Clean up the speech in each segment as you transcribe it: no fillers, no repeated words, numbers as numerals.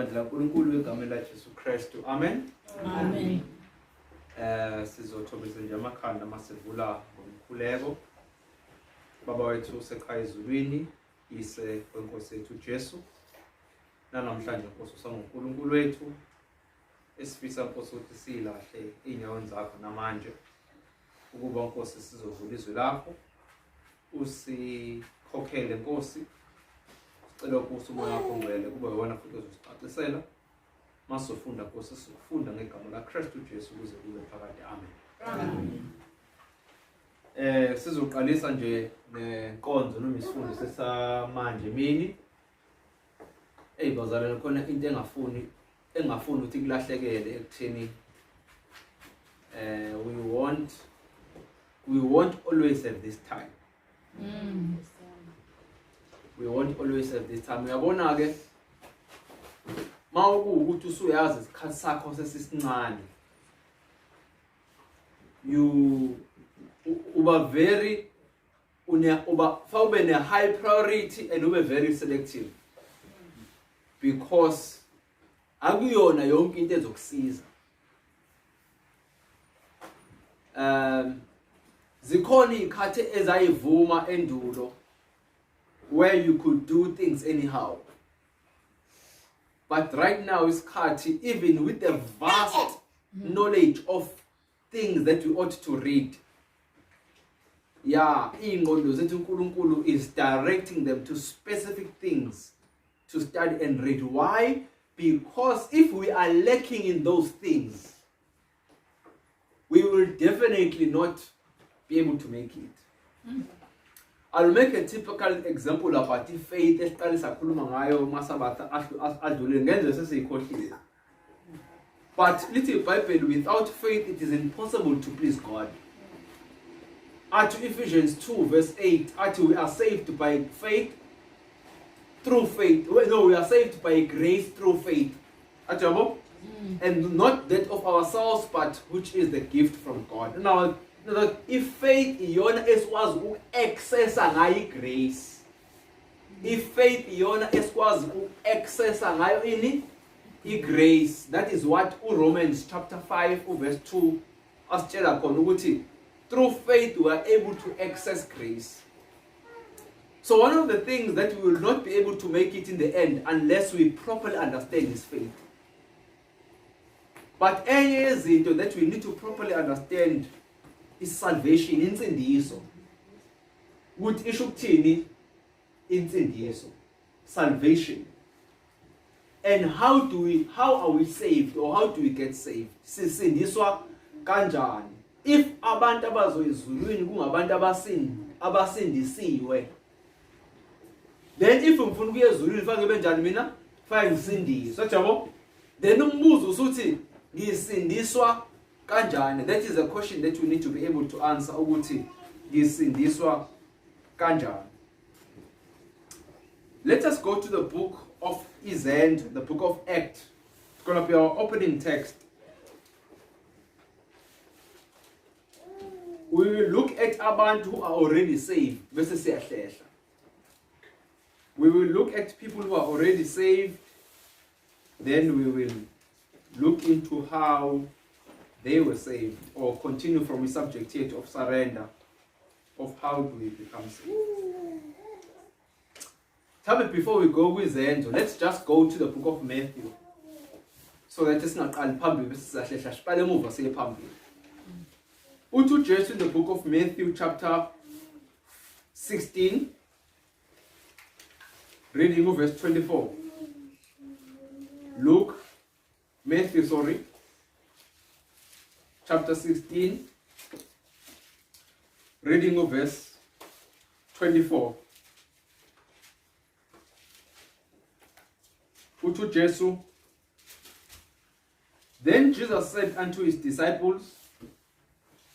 ngamandla kaNkulunkulu wegama laJesu Kristu. Amen. Amen. Sizothobisa nje amakhanda masivula ngomkhuleko. Baba wethu usekhaya ezulwini, ise kwenkosi yethu Jesu. Namhlanje Nkosi usanguNkulunkulu wethu. Esifisa Nkosi ukuthi silahle inyawo zakho namanje. Ukuba Nkosi sizovula izwi lakho. Usikhokhele Nkosi. Sicela ukuthi umoya wakho ngcwele kube wona futhi ozosicacisela. Masofunda Nkosi sifunda ngegama laKristu Jesu ukuze kube phakade. Amen. Sizoqalisa nje nenkonzo noma isifundo sesamanje mini. Bazalwane khona into engafuni ukuthi kulahlekele ekutheni we won't always have this time. We won't always have this time. Uyabona ke mawukuthi usuyazi isikhathi sakho sesisincane. Uba very ube ne high priority and ube very selective. Because akuyona yonke into ezokusiza. Zikhona izikhathi ezayivuma endulo where you could do things anyhow. But right now isikhathi, even with the vast knowledge of things that we ought to read, ingqondo zethu uNkulunkulu is directing them to specific things to study and read. Why? Because if we are lacking in those things, we will definitely not be able to make it. I'll make a typical example about the faith but little Bible, without faith it is impossible to please God. At Ephesians 2 verse 8, we are saved by faith through faith. No, we are saved by grace through faith. And not that of ourselves, but which is the gift from God. Now, if faith iyona esikwazi uaccessa ngayo grace, if faith iyona esikwazi uaccessa ngayo grace, that is what Romans chapter 5 verse 2 asitshela khona ukuthi through faith we are able to access grace. So one of the things that we will not be able to make it in the end unless we properly understand is faith. But any izinto that we need to properly understand is salvation, insindiso. Ukuthi isho ukuthini insindiso? Salvation. And how are we saved, or how do we get saved? Sisindiswa kanjani? If abantu abazoyizulwini kungabantu abasindisiwe, then if ngifuna ukuya ezulwini fanele benjani mina? Fanele ngisindiswe. Yabo? Then umbuzo usuthi ngisindiswa kanjani? That is a question that we need to be able to answer. Ukuthi ngisindiswa kanjani? Let us go to the book of isiZulu, the book of Acts. It's going to be our opening text. We will look at abantu who are already saved. We will look at people who are already saved. Then we will look into how they were saved, or continue from the subject here of surrender, of how do we become saved. Tell me, before we go with isiZulu, let's just go to the book of Matthew, so that it's not just in the book of Matthew chapter 16, reading verse 24. Matthew, chapter 16, reading verse 24. Then Jesus said unto his disciples,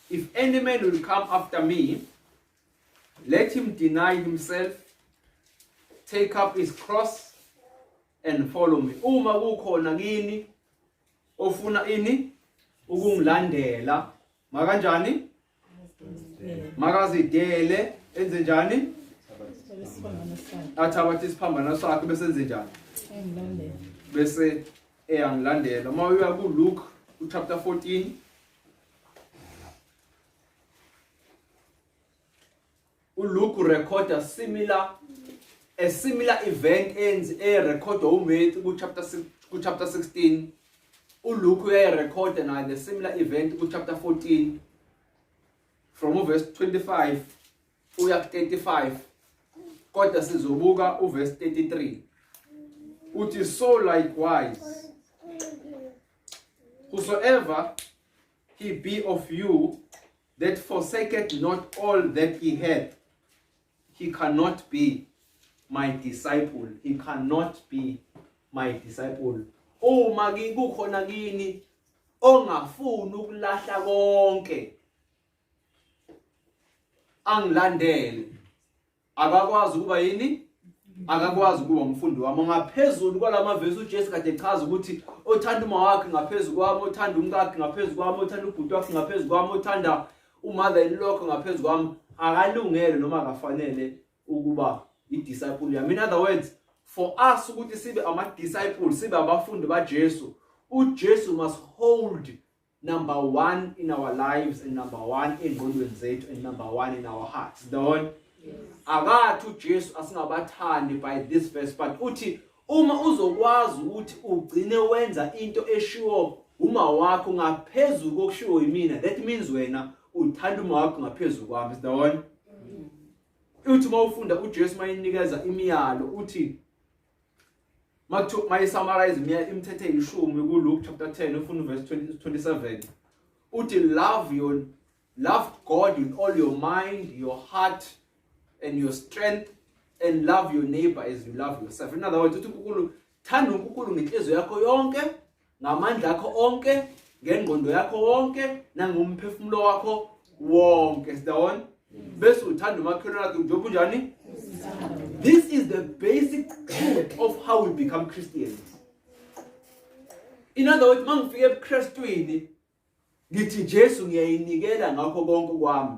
if any man will come after me, let him deny himself, take up his cross, and follow me. Uma kukhona kini ofuna ukungilandela, makanjani? Makazidele enze njani? Athabathe isiphambano sakhe bese enze njani? bese eyangilandela mawuya ku Luke chapter 14 uLuke record a similar event ends record uMatthew ku chapter 16 uLuke uyayirecord na the similar event ku chapter 14 from verse 25 uya 35 kodwa sizobuka uverse 33 uthi so likewise whosoever he be of you that forsaketh not all that he hath, he cannot be my disciple. He cannot be my disciple. Uma kukhona kini ongafuni ukulahla konke angilandele akakwazi ukuba yini akakwazi ukuba umfundi wami ngaphezulu kwalamavesi uJesu kade echaza ukuthi othanda uma wakhe ngaphezulu kwami othanda umkakhe ngaphezulu kwami othanda ubhuti wakhe ngaphezulu kwami othanda umother in law ngaphezulu kwami akalungele noma akafanele ukuba i-disciple yami. In other words, for us ukuthi sibe ama-disciples sibe abafundi baJesu uJesu must hold number 1 in our lives and number 1 engqondweni zethu and number 1 in our hearts. The one akathi uJesu asingabathandi by this verse but uthi uma uzokwazi ukuthi ugcine wenza into eshiwo uma wakho ngaphezulu kokushiwo yimina, that means wena uthanda uma wakho ngaphezulu kwami. Is the one uthi mawufunda uJesu mayinikeza imiyalo uthi mayi summarize imithetho eyishumi ku Luke chapter 10 ufuna verse 27 uthi love God with all your mind, your heart and your strength, and love your neighbor as you love yourself. In other words, uthi uNkulunkulu thanda uNkulunkulu ngenhliziyo yakho yonke, ngamandla akho onke, ngengqondo yakho wonke, nangomphefumulo wakho wonke. Is the one? Bese uthanda umakhelwane wakho njengoba unjani? This is the basic truth of how we become Christians. In other words, mangifike ebuKristwini ngithi Jesu ngiyayinikela ngakho konke kwami.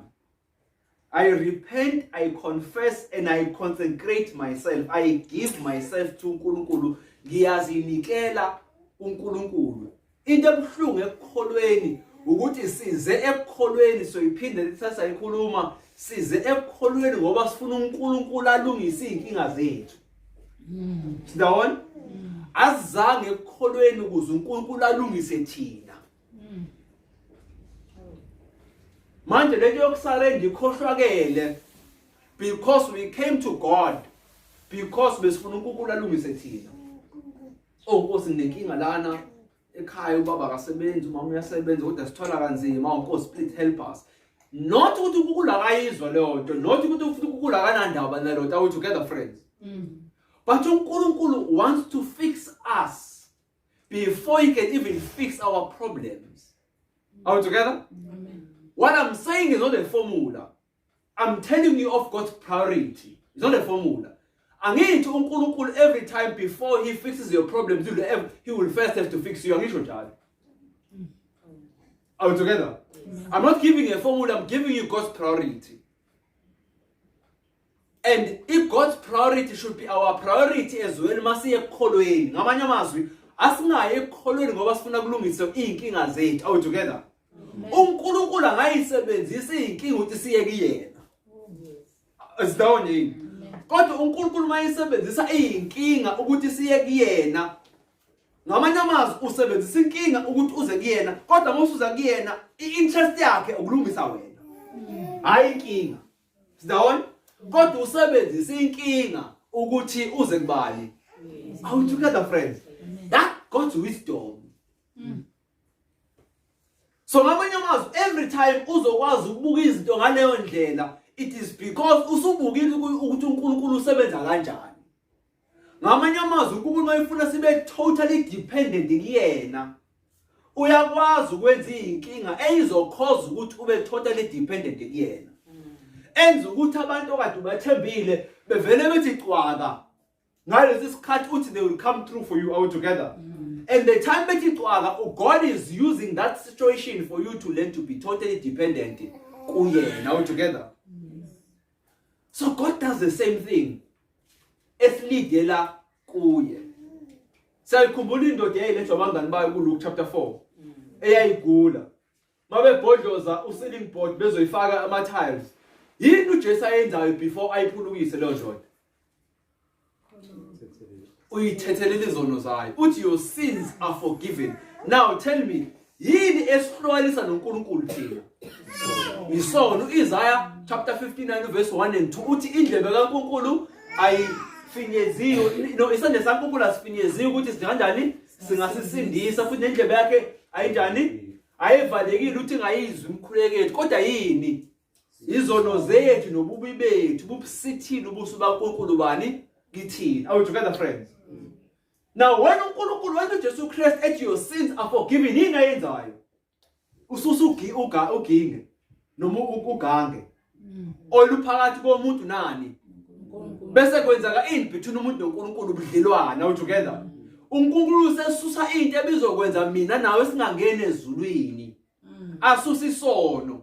I repent, I confess, and I consecrate myself. I give myself to uNkulunkulu. Ngiyazinikela uNkulunkulu. Into ebuhlungu ekukholweni ukuthi size ekukholweni soyiphinde lithatha ikhuluma size ekukholweni ngoba sifuna uNkulunkulu alungise inkinga zethu. Sidawona? Azange ekukholweni ukuze uNkulunkulu alungise thina. Manje lento yokusarenda ikhohlwakele because we came to God because besifuna uNkulunkulu alungise thina. Nkosi nenkinga lana ekhaya ubaba akasebenzi umama uyasebenza kodwa sithola kanzima Nkosi please help us. Not ukuthi uNkulunkulu akayizwa leyo nto, not ukuthi uNkulunkulu akanandaba nalo nto. Are we together, friends? But uNkulunkulu wants to fix us before he can even fix our problems. Are we together? What I'm saying is not a formula. I'm telling you of God's priority. It's not a formula. Angithi uNkulunkulu every time before he fixes your problems, he will first have to fix you. Angisho njalo. Are we together? I'm not giving a formula, I'm giving you God's priority. And if God's priority should be our priority as well, masiye ekukholweni. Ngamanye amazwi, asingaye ekukholweni ngoba sifuna kulungisa inkinga zethu. Are we together? uNkulunkulu angayisebenzisa inkinga ukuthi siye kuyena. Asidawone yini? Kodwa uNkulunkulu mayisebenzisa inkinga ukuthi siye kuyena. Ngamanye amazwi usebenzisa inkinga ukuthi uze kuyena, kodwa uma usuza kuyena iinterest yakhe ukulungisa wena. Hayi inkinga. Sidawone? Kodwa usebenzisa inkinga ukuthi uze kubani. Are we together, friends? That God's wisdom. So ngamanye amazwi every time uzokwazi ukubuka izinto ngaleyo ndlela, it is because usubukile ukuthi uNkulunkulu usebenza kanjani. Ngamanye amazwi uNkulunkulu mayifuna sibe totally dependent kuyena, uyakwazi ukwenza inkinga eyizokhoza ukuthi ube totally dependent kuyena. Enza ukuthi abantu okade bathembile bevele bethi cwaka ngalesi sikhathi uthi they will come through for you. All together. And the time bethi cwaka, God is using that situation for you to learn to be totally dependent kuyena. All together. So God does the same thing. Esilidela kuye. Sayikhumbula indoda eyayilethwa abangani bayo kuLuke chapter 4 eyayigula. Mabebhodloza u-ceiling board bezoyifaka ama-tiles. Yini uJesu ayenzayo before ayiphulukise leyo ndoda? Uyithethelele izono zayo. Uthi your sins are forgiven. Now tell me, yini esihlukanisa noNkulunkulu thina? Isono. Isaiah chapter 59 verse 1 and 2 uthi indlebe kaNkulunkulu ayifinyeziwe, no, isandla saNkulunkulu asifinyeziwe ukuthi sikanjani singasisindisa, futhi nendlebe yakhe ayinjani ayivalekile uthi ngayizwi imkhulekeli. Kodwa yini? Izono zethu nobubi bethu bubusithile ubuso baNkulunkulu bani kithina. Are we together, friends? Now when uNkulunkulu wenza uJesu Christ ethi your sins are forgiven, yini ayenzayo? Ususa uginge noma ugange oluphakathi komuntu nani, bese kwenzeka ini between umuntu noNkulunkulu, ubudlelwane. Are we together? uNkulunkulu sesusa into ebizokwenza mina nawe singangena ezulwini, asusa isono,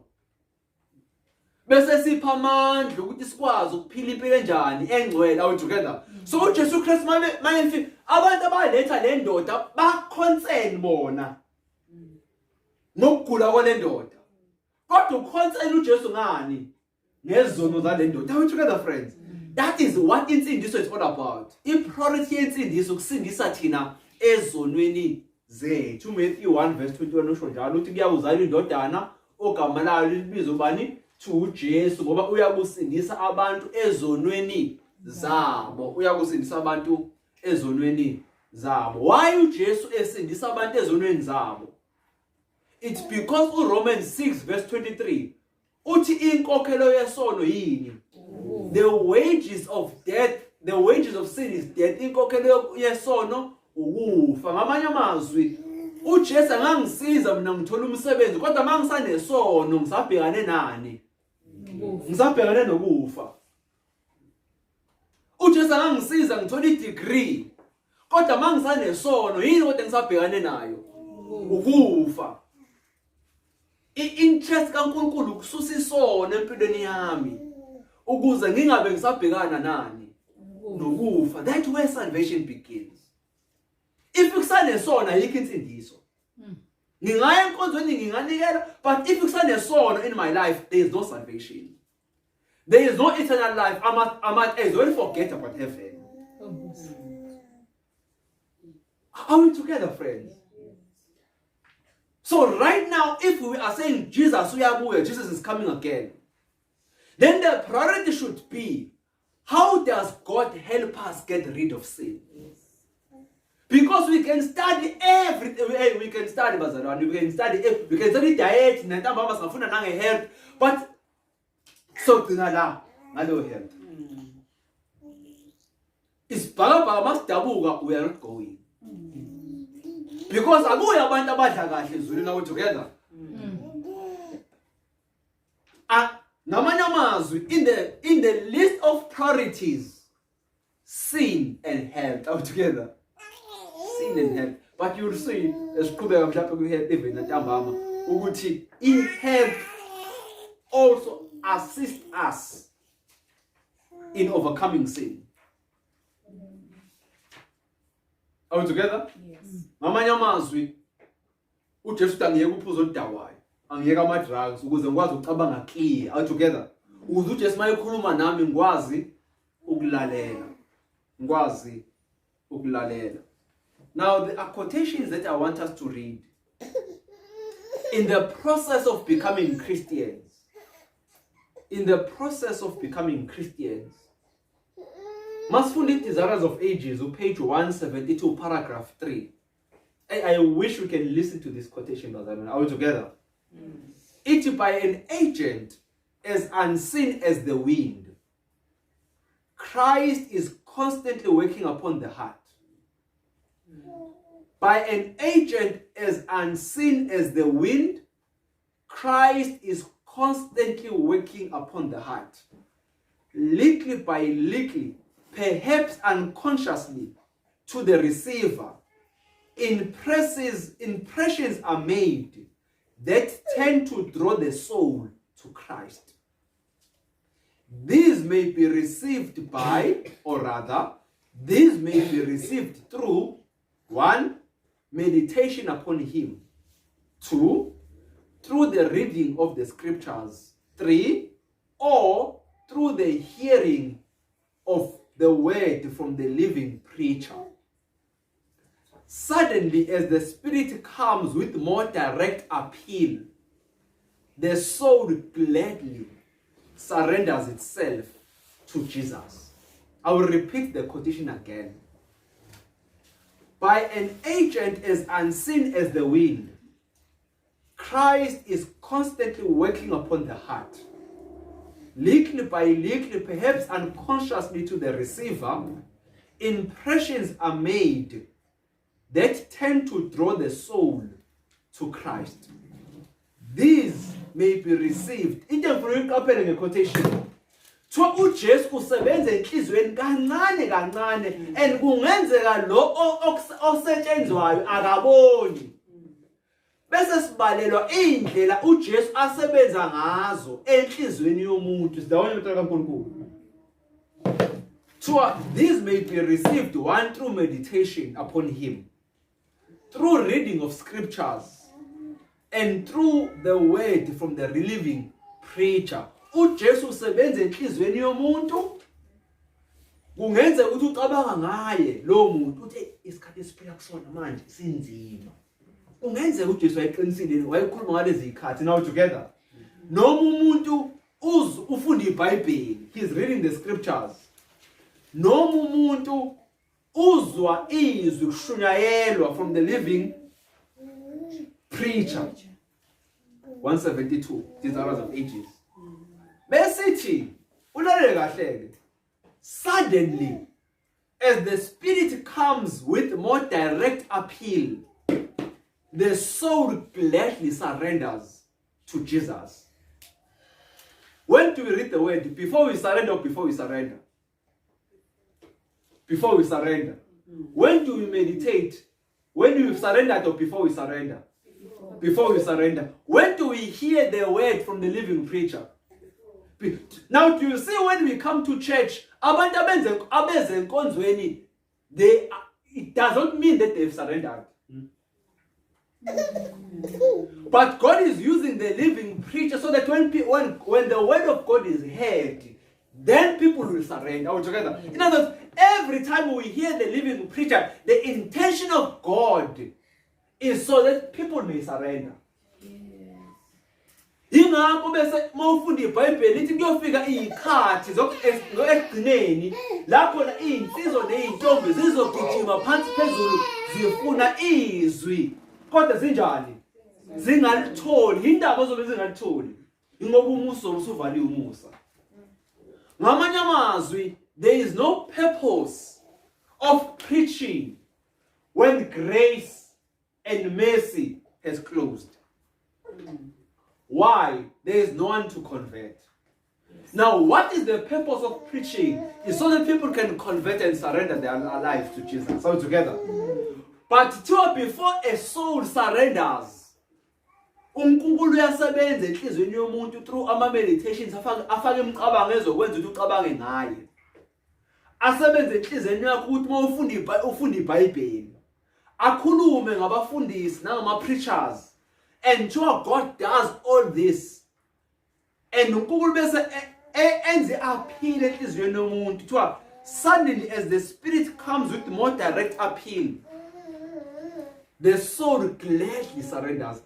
bese sipha amandla ukuthi sikwazi ukuphila impilo enjani engcwele. Are we together? So uJesu Christ manje abantu abaletha le ndoda baconcern bona ngokugula kwale ndoda, kodwa uconcern uJesu ngani? Ngezono zale ndoda. Are we together, friends? That is what insindiso is all about. I-priority yensindiso ukusindisa thina ezonweni zethu. Matthew 1 verse 21 usho njalo uthi kuyawuzala indodana ogama layo libizwe bani? uJesu, ngoba uyakusindisa abantu ezonweni zabo. Uyakusindisa abantu ezonweni zabo. Why uJesu esindisa abantu ezonweni zabo? It's because uRomans 6 verse 23 uthi inkokhelo yesono yini? The wages of death, the wages of sin is death. Inkokhelo yesono ukufa. Ngamanye amazwi uJesu angangisiza mina ngithola umsebenzi, kodwa mangisanesono ngisabhekane nani? Ngisabhekane nokufa. uJesu angangisiza ngithola i-degree, kodwa mangisanesono yini kodwa ngisabhekane nayo? Ukufa. I-interest kaNkulunkulu ukususa isono empilweni yami ukuze ngingabe ngisabhekana nani? Nokufa. That's where salvation begins. If kusanesono ayikho insindiso. Ngingaya enkonzweni nginganikela, but if kusanesono in my life, there is no salvation. There is no eternal life. I might as well forget about heaven. Are we together, friends? So right now, if we are saying Jesus is coming again, then the priority should be, how does God help us get rid of sin? Because we can study everything. We can study bazalwane, we can study diet, nantambama singafunda nange health, but so gcina la ngalo health. Isibhakabhaka masidabuka, we are not going. Because akuyi abantu abadla kahle ezulwini. Are we together? Ngamanye amazwi, in the list of priorities, sin and health. Are we together? Sin and health. But you'll see, esiqhubeka mhlawumbe ku-health even nantambama ukuthi i-health also assist us in overcoming sin. Are we together? Yes. Ngamanye amazwi uJesu uthi angiyeke uphuzo oludawayo, angiyeke ama-drugs ukuze ngikwazi ukucabanga clear. Are we together? Ukuze uJesu uma ekhuluma nami ngikwazi ukulalela. Ngikwazi ukulalela. Now there are quotations that I want us to read. In the process of becoming Christians, Masfundi Desires of Ages, page 172, paragraph 3. I wish we can listen to this quotation, brother. Are we together? It by an agent as unseen as the wind, Christ is constantly working upon the heart. By an agent as unseen as the wind, Christ is constantly working upon the heart. Little by little, perhaps unconsciously, to the receiver, impressions are made that tend to draw the soul to Christ. These may be received by, or rather, these may be received through 1, meditation upon him. 2, through the reading of the scriptures. 3, or through the hearing of the word from the living preacher. Suddenly, as the Spirit comes with more direct appeal, the soul gladly surrenders itself to Jesus. I will repeat the quotation again. By an agent as unseen as the wind, Christ is constantly working upon the heart. Little by little, perhaps unconsciously to the receiver, impressions are made that tend to draw the soul to Christ. These may be received. Into ngifuna in quotation. Twa uJesu usebenza enhlizweni kancane kancane and kungenzeka lo osetshenzwayo akaboni. Bese sibalelwa indlela uJesu asebenza ngazo enhlizweni yomuntu. Sidawona into kaNkulunkulu. So these may be received, 1, through meditation upon him, through reading of scriptures, and through the word from the living preacher. uJesu usebenza enhlizweni yomuntu. Kungenza ukuthi ucabanga ngaye lo muntu uthi isikhathi esiphila kusona manje sinzima. Ungenze uJesu wayeqinisile wayekhuluma ngalezi ikhathi now together. Noma umuntu ufunda iBhayibheli, he's reading the scriptures. Noma umuntu uzwa izwi kushunyayelwa from the living preacher. 172 Desires of Ages. Besithi ulalele kahle. Suddenly, as the Spirit comes with more direct appeal, the soul gladly surrenders to Jesus. When do we read the word? Before we surrender or before we surrender? Before we surrender. When do we meditate? When do we surrender or before we surrender? Before we surrender. When do we hear the word from the living preacher? Now, do you see when we come to church, it doesn't mean that they've surrendered. But God is using the living preacher so that when the word of God is heard, then people will surrender. Altogether. In other words, every time we hear the living preacher, the intention of God is so that people may surrender. Ingakho bese mawufunda iBhayibheli lithi kuyofika izikhathi zokugcineni lapho izinsizwa nezintombi zizogijima phansi phezulu zifuna izwi kodwa zinjani zingalitholi indaba zobe zingalitholi ingoba umusa usuvaliwe umusa. Ngamanye amazwi, there is no purpose of preaching when grace and mercy has closed. Why? There is no one to convert. Now, what is the purpose of preaching? Is so that people can convert and surrender their lives to Jesus. All together. But before a soul surrenders, uNkulunkulu uyasebenza enhlizweni yomuntu through ama meditations afake imicabango ezokwenza ukuthi ucabange ngaye. Asebenza enhlizweni yakho ukuthi ufunda iBhayibheli. Akhulume ngabafundisi nangama preachers. And God does all this. And uNkulunkulu bese enze appeal enhlizweni yomuntu. Suddenly, as the Spirit comes with more direct appeal, the soul gladly surrenders.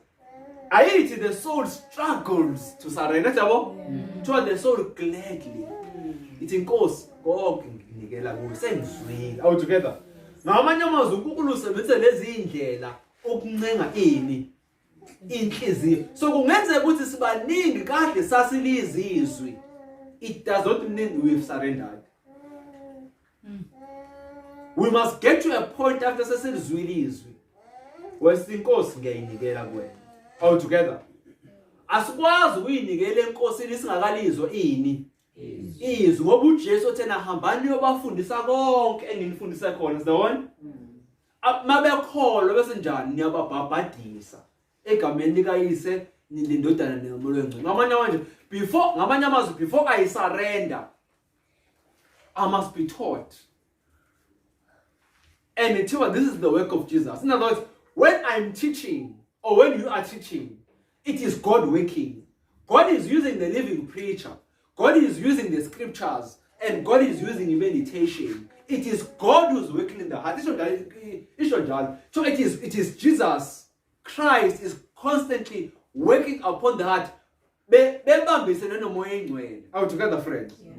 The soul struggles to surrender. The soul gladly. It's in course. All together. Ngamanye amazwi uNkulunkulu usebenzisa lezi indlela okuncenga inhliziyo. So kungenzeka ukuthi sibaningi kahle sasilizi izwi. It does not mean we've surrendered. We must get to a point after sasilizwile izwi. Wesinkosi ngiyayinikela kuwena. All together. Asikwazi ukuyinikela enkosini singakalizwa izwi ngoba uJesu uthena hambani yobafundisa konke enginifundisa khona. Sidawona? Mabekholwa bese njani niyababhabhadisa egameni likayise nilindodana nemoya ongcwele. Ngamanye amazwi before I surrender, I must be taught. and this is the work of Jesus. In other words, when I'm teaching or when you are teaching, it is God working. God is using the living preacher. God is using the scriptures, and God is using meditation. It is God who's working in the heart. So it is Jesus Christ is constantly working upon the heart. Are we together, friends? Yeah.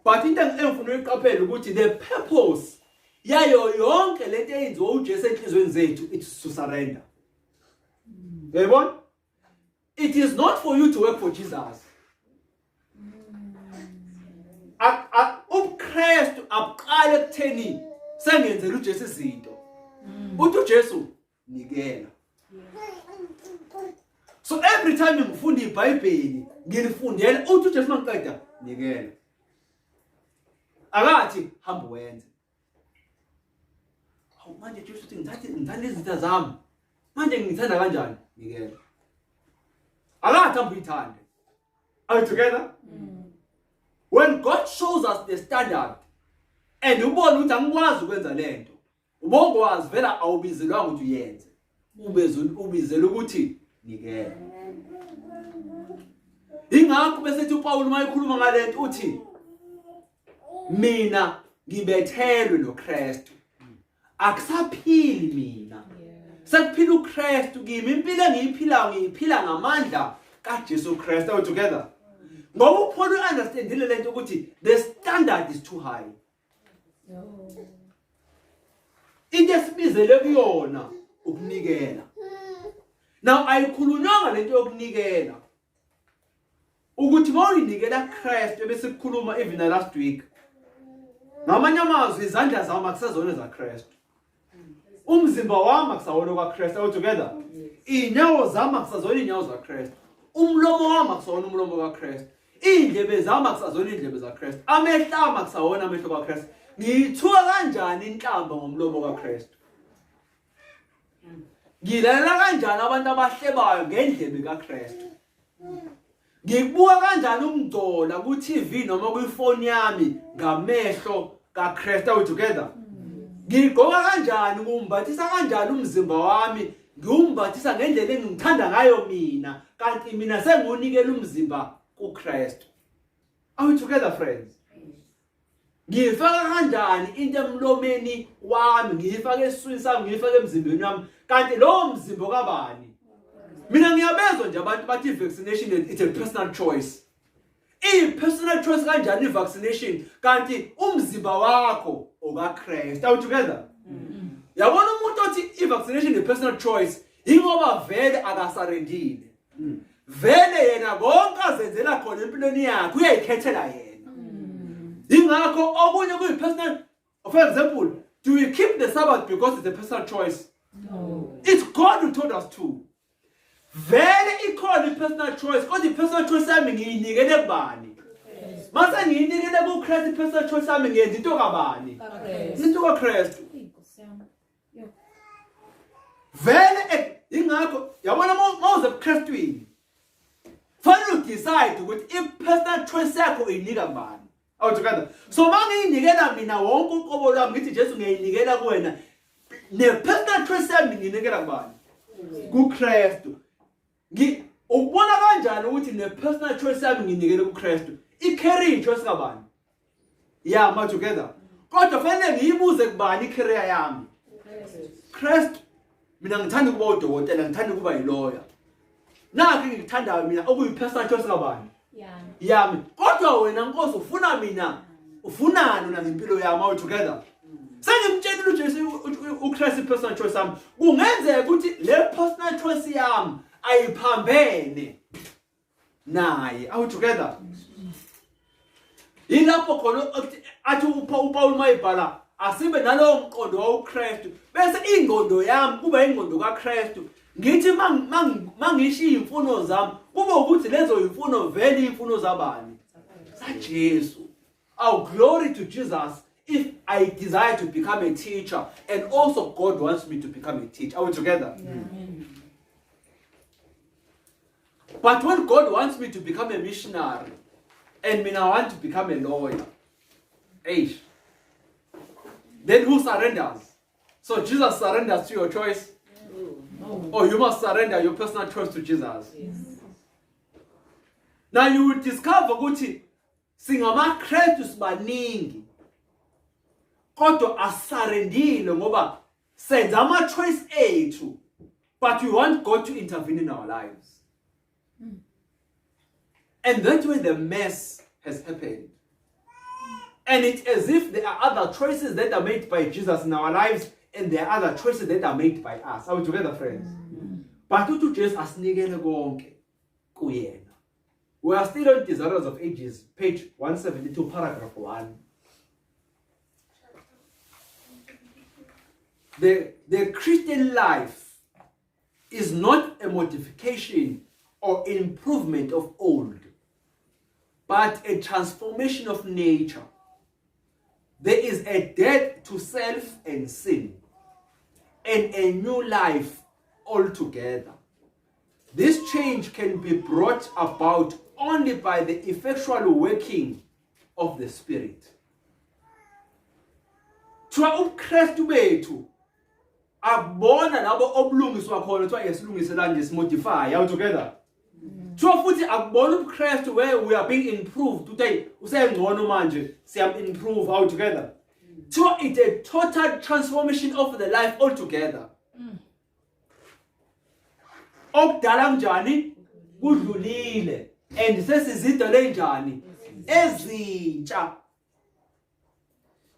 But in the purpose yayo yonke lento eyenziwa uJesu enhlizweni zethu it's to surrender. Yabona? It is not for you to work for Jesus. UKristu aqala ekutheni sengenzela uJesu izinto. Uthi uJesu nikela. So every time ngifunda iBhayibheli ngilifundela uthi uJesu mangiceda nikela. Akathi hamba wenze. Hawu manje Jesu uthi ngithanda izitha zami. Manje ngithanda kanjani? Nikela. Akathi hamba uyithande. Are we together? When God shows us the standard and ubona ukuthi angikwazi ukwenza lento, ubongwazi vela awubizelwanga ukuthi uyenze. Ubizela ukuthi nikela. Ingakho bese uPaul mayikhuluma ngalento uthi mina ngibethelwe noKristu. Akusaphili mina. Sekuphila uKristu kimi. Impilo engiyiphilayo ngiyiphila ngamandla kaJesu Kristu. Are we together? Ngoba uPaul understandile lento ukuthi the standard is too high. Into esibizele kuyona ukunikela. Now ayikhulunywanga lento yokunikela. Ukuthi mawuyinikela Kristu bese kukhuluma even last week. Ngamanye amazwi izandla zami akusazona zaKristu. Umzimba wami akusawona kwaKristu. Are we together? Inyawo zami akusazona inyawo zaKristu. Umlomo wami akusawona umlomo kaKristu. Indlebe zami akusazona indlebe zaKristu. Amehlo ami akusawona amehlo kaKristu. Ngiyithuka kanjani inhlamba ngomlomo kaKristu? Ngilalela kanjani abantu abahlebayo ngendlebe kaKristu? Ngikubuka kanjani umngcola ku TV noma ku phone yami ngamehlo kaKristu? Are we together? Ngigqoka kanjani ngumbathisa kanjani umzimba wami? Ngumbathisa ngendlela engithanda ngayo mina, kanti mina sengunikela umzimba kuKristu. Are we together, friends? Ngifaka kanjani into emlomeni wami, ngifaka esiswini sami, ngifaka emzimbeni wami, kanti lo mzimba kabani? Mina ngiyabezwa nje abantu bathi vaccination it's a personal choice. Personal choice kanjani vaccination kanti umzimba wakho okaKristu? Are we together? Yabona umuntu othi vaccination is personal choice ingoba vele akasarendile. Vele yena konke azenzela khona empilweni yakhe uyayikhethela yena. Ingakho okunye kuyi personal. For example, do we keep the Sabbath because it's a personal choice? No. It's God who told us to. Vele ikhona personal choice kodwa personal choice yami ngiyinikele kubani? Mase ngiyinikele kuKristu personal choice yami ngiyenza into kabani? Into kaKristu. Vele ingakho yabona mawuze kuKristwini fanele udecide ukuthi i-personal choice yakho uyinika kubani. Are we together? So mangiyinikela mina wonke uqobo lwami ngithi Jesu ngiyinikela kuwena, ne-personal choice yami ngiyinikela kubani? kuKristu. Ubona kanjani ukuthi ne-personal choice yami ngiyinikele kuKristu? I-career choice kabani? Yeah, ma together. Kodwa fanele ngiyibuze kubani i-career yami? Kristu. Mina ngithanda ukuba udokotela, ngithanda ukuba yilawyer. Nakho ngikuthandayo mina okuyi-personal choice kabani? Yami. Kodwa wena Nkosi ufuna mina ufunani una ngempilo yami? Are we together? Sengimtshelile uJesu uKristu personal choice yami. Kungenzeka ukuthi le personal choice yami ayiphambene naye. Are we together? Yilapho khona athi uPaul mayibhala asibe nalowo mqondo wakuKristu bese ingqondo yami kuba ingqondo kaKristu. Ngithi mangishiya imfuno zami kube ukuthi lezo imfuno vele imfuno zabani? ZaJesu. Our glory to Jesus if I desire to become a teacher and also God wants me to become a teacher. Are we together? Yeah. But when God wants me to become a missionary and I want to become a lawyer, then who surrenders? So Jesus surrenders to your choice? No. Or you must surrender your personal choice to Jesus? Yes. Now you will discover ukuthi singamaKristu sibaningi kodwa asarendile ngoba senza ama-choice ethu, but we want God to intervene in our lives. And that's where the mess has happened. And it's as if there are other choices that are made by Jesus in our lives, and there are other choices that are made by us. Are we together, friends? But uthi Jesus asinikele konke kuyena. We are still on Desires of Ages, page 172, paragraph 1. The Christian life is not a modification or improvement of old, but a transformation of nature. There is a death to self and sin, and a new life altogether. This change can be brought about only by the effectual working of the Spirit. Twa uKristu bethu abona labo obulungiswa khona kuthiwa yesilungise kanje simodify. Are we together? Twa futhi akubona uKristu where we are being improved today usengcono manje siyam improve. Are we together? Twa it's a total transformation of the life altogether. Okudala njani kudlulile and sesizidale njani ezintsha.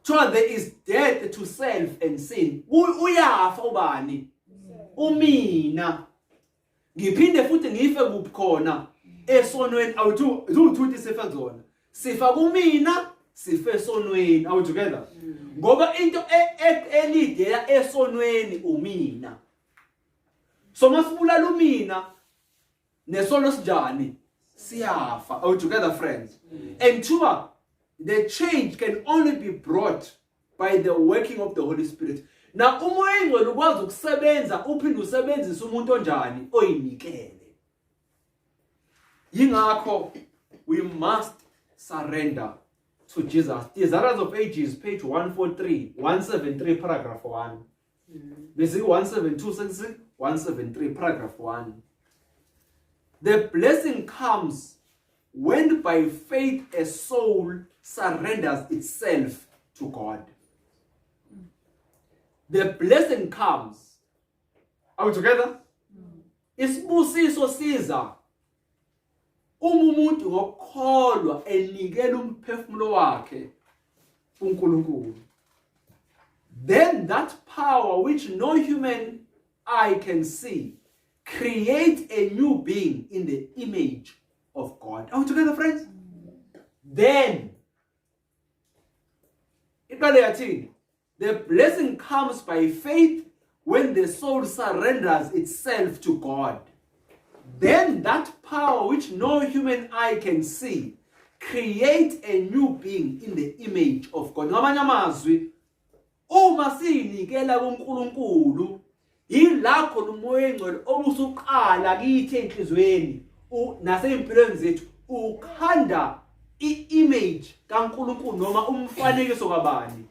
So there is death to self and sin. Uyafa ubani? Umina. Ngiphinde futhi ngife kuphi khona esonweni. Awuthuthi sifa kuzona. Sifa kumina, sife esonweni. Are we together? Ngoba into elidela esonweni umina. So masibulala umina nesono sinjani siyafa. Are we together, friends? And two, the change can only be brought by the working of the Holy Spirit. Now umoya engcwele ukwazi ukusebenza uphinde usebenzise umuntu onjani oyinikele. Yingakho we must surrender to Jesus. Desires of Ages, page 143, 173, paragraph 1. Bese 172, 173, paragraph 1. The blessing comes when by faith a soul surrenders itself to God. The blessing comes. Are we together? Isibusiso siza umuntu ngokukholwa enikela umphefumulo wakhe uNkulunkulu. Then that power which no human eye can see create a new being in the image of God. Are we together, friends? Then the blessing comes by faith when the soul surrenders itself to God. Then that power which no human eye can see create a new being in the image of God. Ngamanye amazwi, uma siyinikela kuNkulunkulu, yilapho umoya engcwele obusuqala kithi enhlizweni nasempilweni zethu ukhanda i-image kaNkulunkulu noma umfanekiso kabani.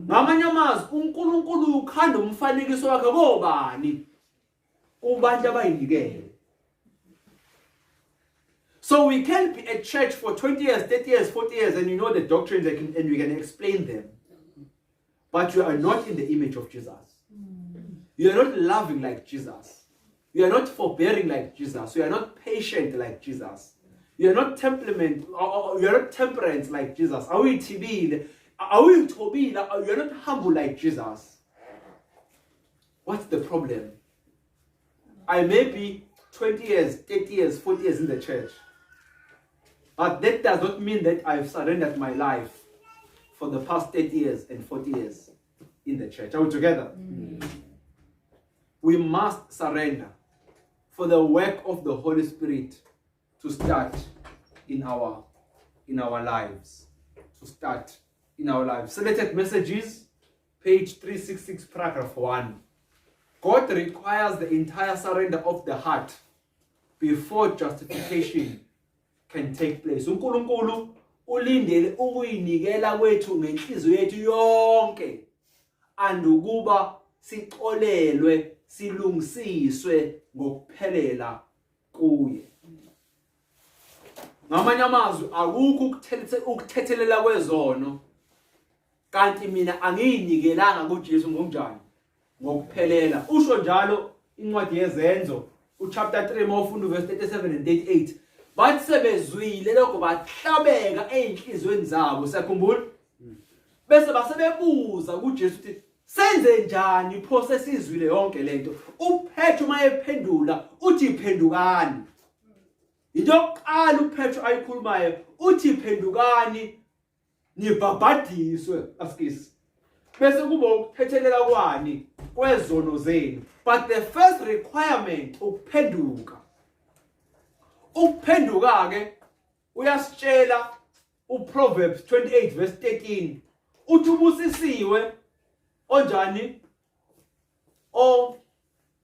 Ngamanye amazwi uNkulunkulu ukhanda umfanekiso wakhe kobani? Kubantu abayinikele. So we can be a church for 20 years, 30 years, 40 years, and you know the doctrines and we can explain them. But you are not in the image of Jesus. You are not loving like Jesus. You are not forbearing like Jesus. You are not patient like Jesus. You are not temperament, or you are not temperance like Jesus. Are we tibile? Are we tobile? You are not humble like Jesus. What's the problem? I may be 20 years, 30 years, 40 years in the church. But that does not mean that I've surrendered my life for the past 30 years and 40 years in the church. Are we together? We must surrender for the work of the Holy Spirit to start in our lives. To start in our lives. Selected messages, page 366, paragraph 1. God requires the entire surrender of the heart before justification can take place. uNkulunkulu ulindele ukuyinikela kwethu ngenhliziyo yethu yonke andukuba sixolelwe silungisiswe ngokuphelela kuye. Ngamanye amazwi akukho ukuthethelela kwezono kanti mina angiyinikelanga kuJesu ngokunjani ngokuphelela. Usho njalo incwadi yezenzo uchapter 3 mawufunda verse 37 and 38. Bathi sebezwile lokho bahlabeka einhlizweni zabo, sakhumbula? Bese basebebuza kuJesu ukuthi senze njani pho sesizwile yonke lento. uPetru mayephendula uthi phendukani. Into yokuqala uPetru ayikhulumayo uthi phendukani nibhabhadiswe asikisi. Bese kuba ukuthethelela kwani kwezono zenu. But the first requirement ukuphenduka. Ukuphenduka ke uyasitshela uProverbs 28 verse 13 uthi ubusisiwe onjani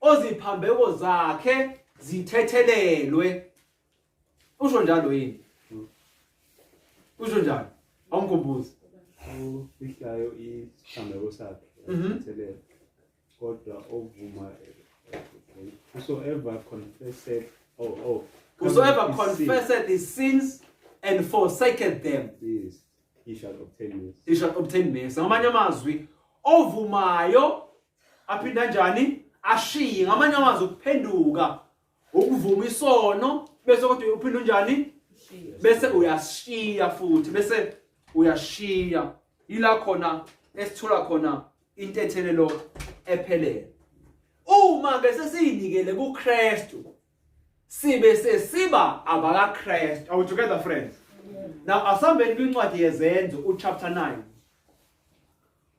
oziphambeko zakhe zithethelelwe. Usho njalo yini? Usho njalo awungikhubuzi. Ihlayo isiphambeko sakhe zithethelelwe kodwa ovuma whosoever confesseth whosoever confesseth his sins and forsaketh them, yes, he shall obtain mercy. He shall obtain mercy. Ngamanye amazwi ovumayo aphinda njani ashiye. Ngamanye amazwi ukuphenduka ukuvuma isono bese kodwa uphinda njani bese uyashiya futhi bese uyashiya. Ila khona esithola khona intethelelo ephelele. Uma bese siyinikele kuKristu sibe sesiba abakaKristu. Are we together, friends? Now asambeni kwincwadi yezenzo chapter 9.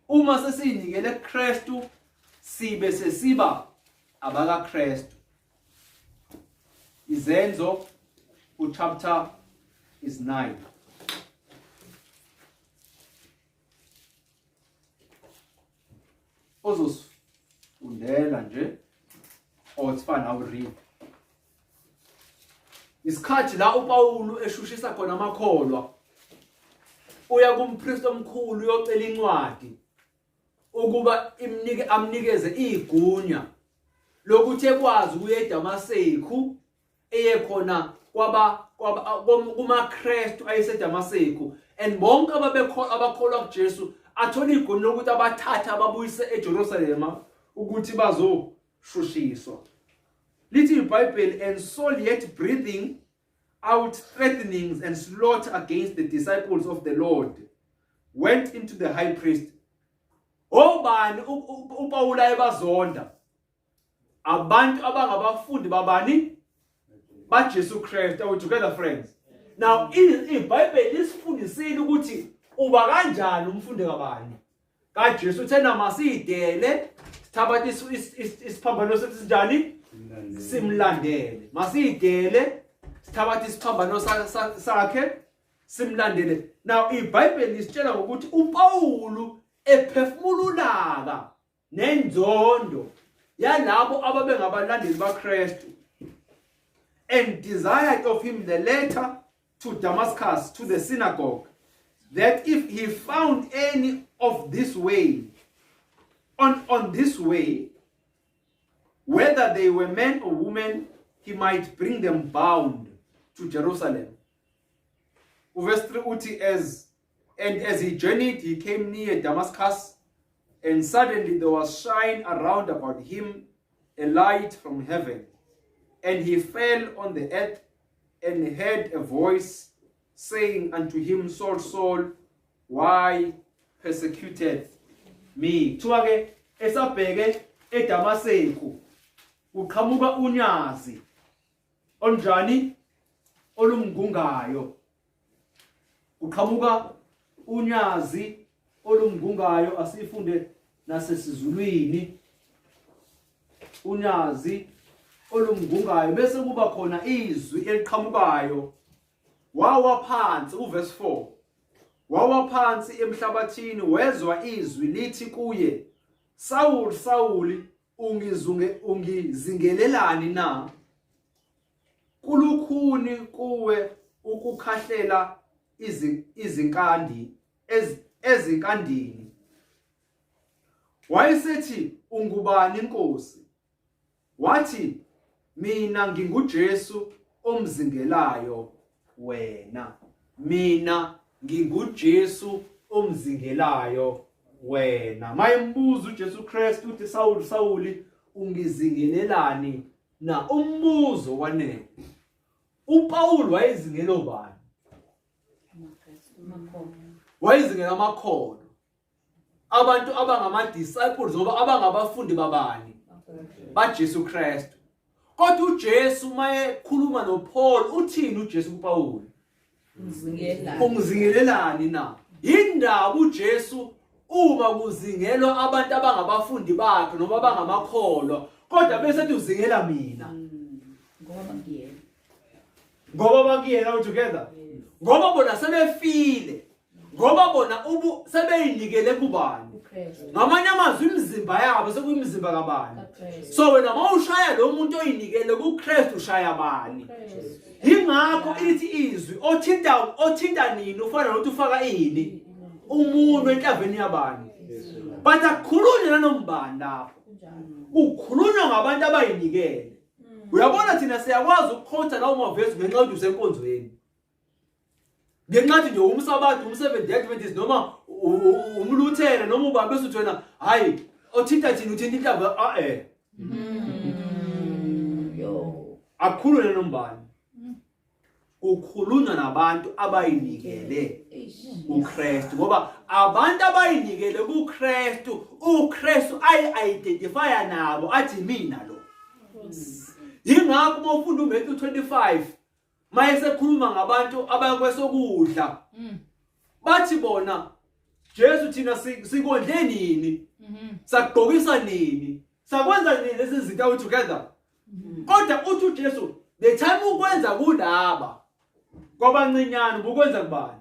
Uma sesiyinikele kuKristu sibe sesiba abakaKristu. Izenzo chapter is 9. Ozosifundela nje or it's fine, I will read. Isikhathi la uPawulu eshushisa khona amakholwa uya kumpriest omkhulu uyocela incwadi ukuba amnikeze igunya lokuthi ekwazi ukuya eDamaseko eye khona kumaKristu ayeseDamaseko and bonke abakholwa kuJesu athola igunya lokuthi abathathe ababuyise eJerusalema ukuthi bazoshushiswa. Lithi iBhayibheli, and Saul yet breathing out threatenings and slaughter against the disciples of the Lord went into the high priest. Obani uPawulu ayebazonda abantu abangabafundi babani baJesu Christ. Are we together, friends? Now iBhayibheli isifundisile ukuthi uba kanjani umfundi kabani kaJesu. Thena masiyidele sithabathe isiphambano sethu sinjani simlandele. Masiyidele sithabathe isiphambano sakhe simlandele. Now iBhayibheli isitshela ukuthi uPawulu ephefumululaka nenzondo yalabo ababengabalandeli baKristu and desired of him the letter to Damascus to the synagogue, that if he found any of this way on this way, whether they were men or women, he might bring them bound to Jerusalem. Verse 3 uthi, as he journeyed, he came near Damascus, and suddenly there was shine around about him, a light from heaven. And he fell on the earth and heard a voice saying unto him, Saul, Saul, why persecuteth me? Tuake esabheke eDamaseko uqhamuka unyazi onjani olumgungayo. Uqhamuka unyazi olumgungayo, asifunde nasesizulwini. Unyazi olumgungayo bese kuba khona izwi eliqhamukayo. Wawa phansi uverse 4. Wawa phansi emhlabathini wezwa izwi lithi kuye, Saul, Saul, ungizingelelani na? Kulukhuni kuwe ukukhahlela izinkandi ezinkandini. wayesethi ungubani inkosi? Wathi mina nginguJesu omzingelayo wena. Mina nginguJesu omzingelayo wena. Mayembuza uJesu Kristu uthi Sawuli Sawuli ungizingelelani na? Umbuzo wanele. uPaul wayezingela obani? Wayezingela amakhono. Abantu abangama disciples ngoba abangabafundi babani? BaJesu Kristu. Kodwa uJesu mayekhuluma noPaul uthini uJesu kuPaul? Ungizingelelani na? Indaba uJesu uma kuzingelwa abantu abangabafundi bakhe noma abangamakholwa, kodwa bese ethi uzingela mina. Ngoba bakuyena together. Ngoba bona sebefile. Ngoba bona sebeyinikele kubani? Ngamanye amazwi imizimba yabo sekuyimizimba kabani? So wena mawushaya lo muntu oyinikele kuKristu ushaya bani? Ingakho ithi izwi othinta nini ufana nokuthi ufaka ini? Umuntu enhlaveni yabani. But akukhulunywa nanombani lapho. Ukhulunywa ngabantu abayinikele. Uyabona thina siyakwazi ukukhotha lawo mavesi ngenxa yokuthi usenkonzweni. Ngenxa nje umsabathi umseventh Adventist noma umluthera noma ubambe usuthi wena hayi othinta thina uthinta inhlamba yo akukhulunywa nanombani. Ukhulunywa nabantu abayinikele uKristu ngoba abantu abayinikele kuKristu uKristu ayi-identifya nabo athi mina lo. Yingakho uma ufunda uMatthew 25 mayesekhuluma ngabantu abakwesokudla bathi bona Jesu thina sikondle nini? Sakugqokisa nini? Sakwenza nini lezi zinto awu together? Kodwa uthi uJesu the time ukwenza kulaba kwabancinyane ukwenza kubani?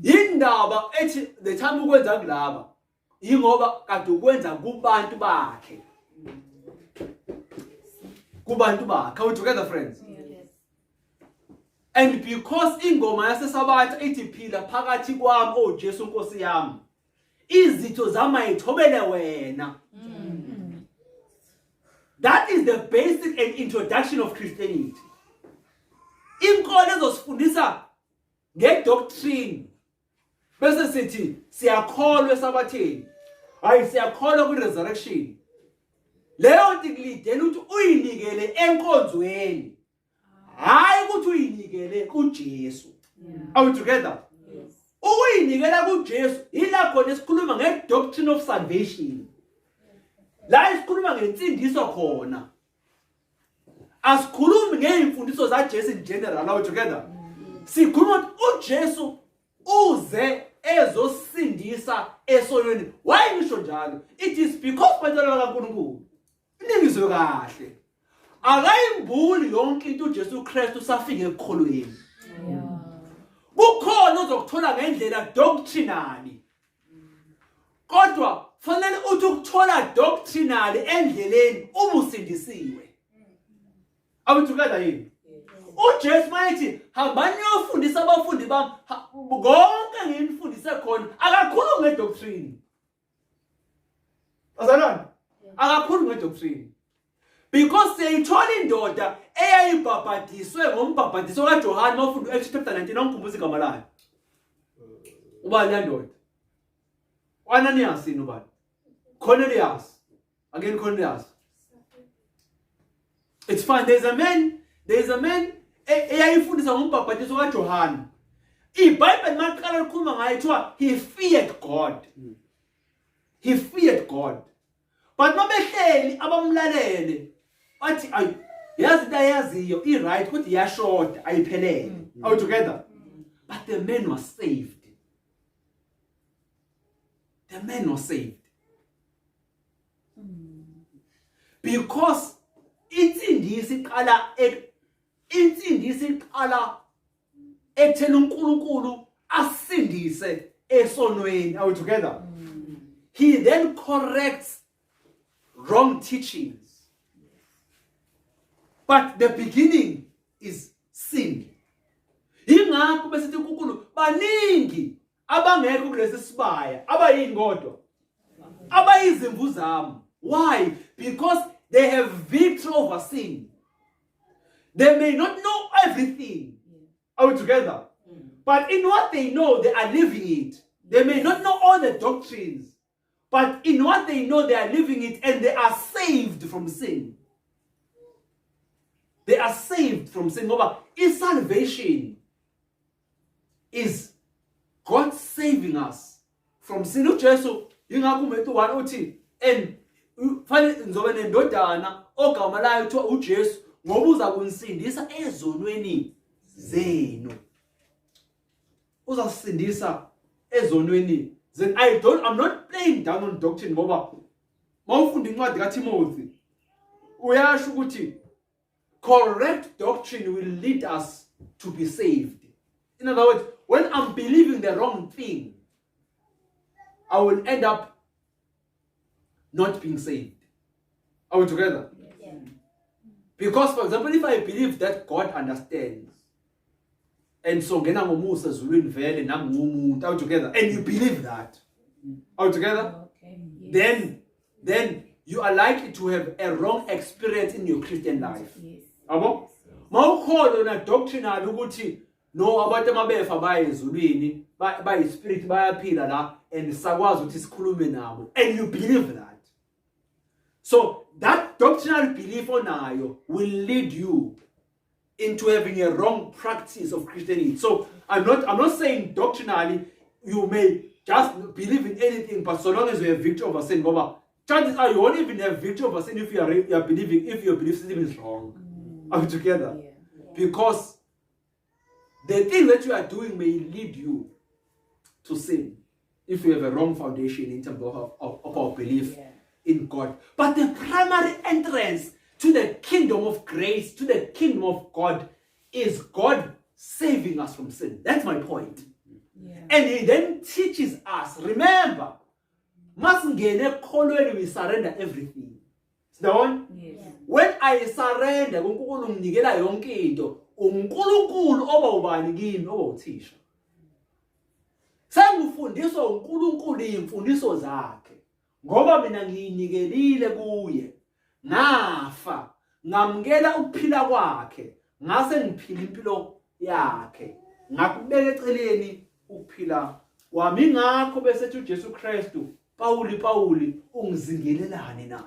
Indaba ethi the time ukwenza kulaba ingoba kade ukwenza kubantu bakhe. Kubantu bakhe. Are we together, friends? Yes. And because ingoma yasesabatha ithi phila phakathi kwami o Jesu Nkosi yami, izitho zami ayithobele wena. That is the basic and introduction of Christianity. Inkolo ezosifundisa ngedoctrine bese sithi siyakholwa esabatheni. Hayi siyakholwa kwi-resurrection. Leyo nto kulidela ukuthi uyinikele enkonzweni. Hayi ukuthi uyinikele kuJesu. Are we together? Yes. Uyinikela kuJesu ila khona esikhuluma ngedoctrine of salvation. La isikhuluma ngensindiso khona. Asikhulumi ngeimfundiso zaJesu in general. Are we together? Sikhuluma uJesu uze ezosindisa esonweni. Why ngisho njalo? It is because bantwana kaNkulunkulu iningizwe kahle. Akayimbuli yonke into uJesu Kristu safike ekukholweni. Kukhona ozokuthola ngendlela doctrinally. Kodwa fanele uthi ukuthola doctrinally endleleni ubusindisiwe. Are we together yini? uJesu mayethi hambani niyofundisa abafundi bami konke nginifundise khona akakhulumi ngedoctrine. Azalwane? Akakhulumi ngedoctrine. Because siyithola indoda eyayibhabhadiswe ngombhabhadiso kaJohane mawufunda Acts chapter 19 awukhumbuza igama layo. Ubani le ndoda? Ananias yini ubani? Cornelius. Again Cornelius. It's fine. There's a man eyayifundisa ngombhabhadiso kaJohane. IBhayibheli maqala likhuluma ngayo ethiwa he feared God. He feared God. But mabehleli abamlalele bathi ay yazi into ayaziyo right ukuthi iyashort ayiphelele. Are we together? But the man was saved. The man was saved. Because insindisi iqala ekutheni uNkulunkulu asindise esonweni. Are we together? He then corrects wrong teachings. But the beginning is sin. Ingakho besithi uNkulunkulu baningi abangekho kulesi sibaya abayini kodwa Abayizimvu zami. Why? Because they have victory over sin. They may not know everything. Are we together? But in what they know, they are living it. They may not know all the doctrines, but in what they know, they are living it, and they are saved from sin. They are saved from sin. His salvation is God saving us from sin. uJesu yingakho umuntu one uthi and fanele ngizobe nendodana ogama layo kuthiwa uJesu ngoba uza kunisindisa ezonweni zenu. Uzasindisa ezonweni zenu. I'm not playing down on doctrine ngoba mawufunda incwadi kaTimothy uyasho ukuthi correct doctrine will lead us to be saved. In other words, when I'm believing the wrong thing, I will end up not being saved. Are we together? Yeah. Because, for example, if I believe that God understands, and so ngena ngomusa ezulwini vele nami ngumuntu, are we together? And you believe that, are we together? Okay. Yes. Then you are likely to have a wrong experience in your Christian life. Yes. Abo? Mawukholwa na doctrinal ukuthi no abantu amabefa baya ezulwini by spirit bayaphila la and sakwazi ukuthi sikhulume nabo, and you believe that. So that doctrinal belief onayo will lead you into having a wrong practice of Christianity. So I'm not saying doctrinally you may just believe in anything, but so long as you have victory over sin, chances are you won't even have victory over sin if you are believing, if your belief system is wrong. Are we together? Yeah. Because the thing that you are doing may lead you to sin if you have a wrong foundation in terms of our belief in God. But the primary entrance to the kingdom of grace, to the kingdom of God, is God saving us from sin. That's my point. Yeah. And he then teaches us, remember, we surrender everything. Is that one? Yes. When I surrender, uNkulunkulu nginikela yonke into, uNkulunkulu oba ubani kimi, oba uthisha. Sengifundiswa uNkulunkulu imfundiso zakhe. Ngoba mina ngiyinikelile kuye. Ngafa, ngamukela ukuphila kwakhe, ngase ngiphila impilo yakhe. Ngakubeka eceleni ukuphila kwami. Ngakho besethi uJesu Kristu, Pawuli, ungizingelelane na?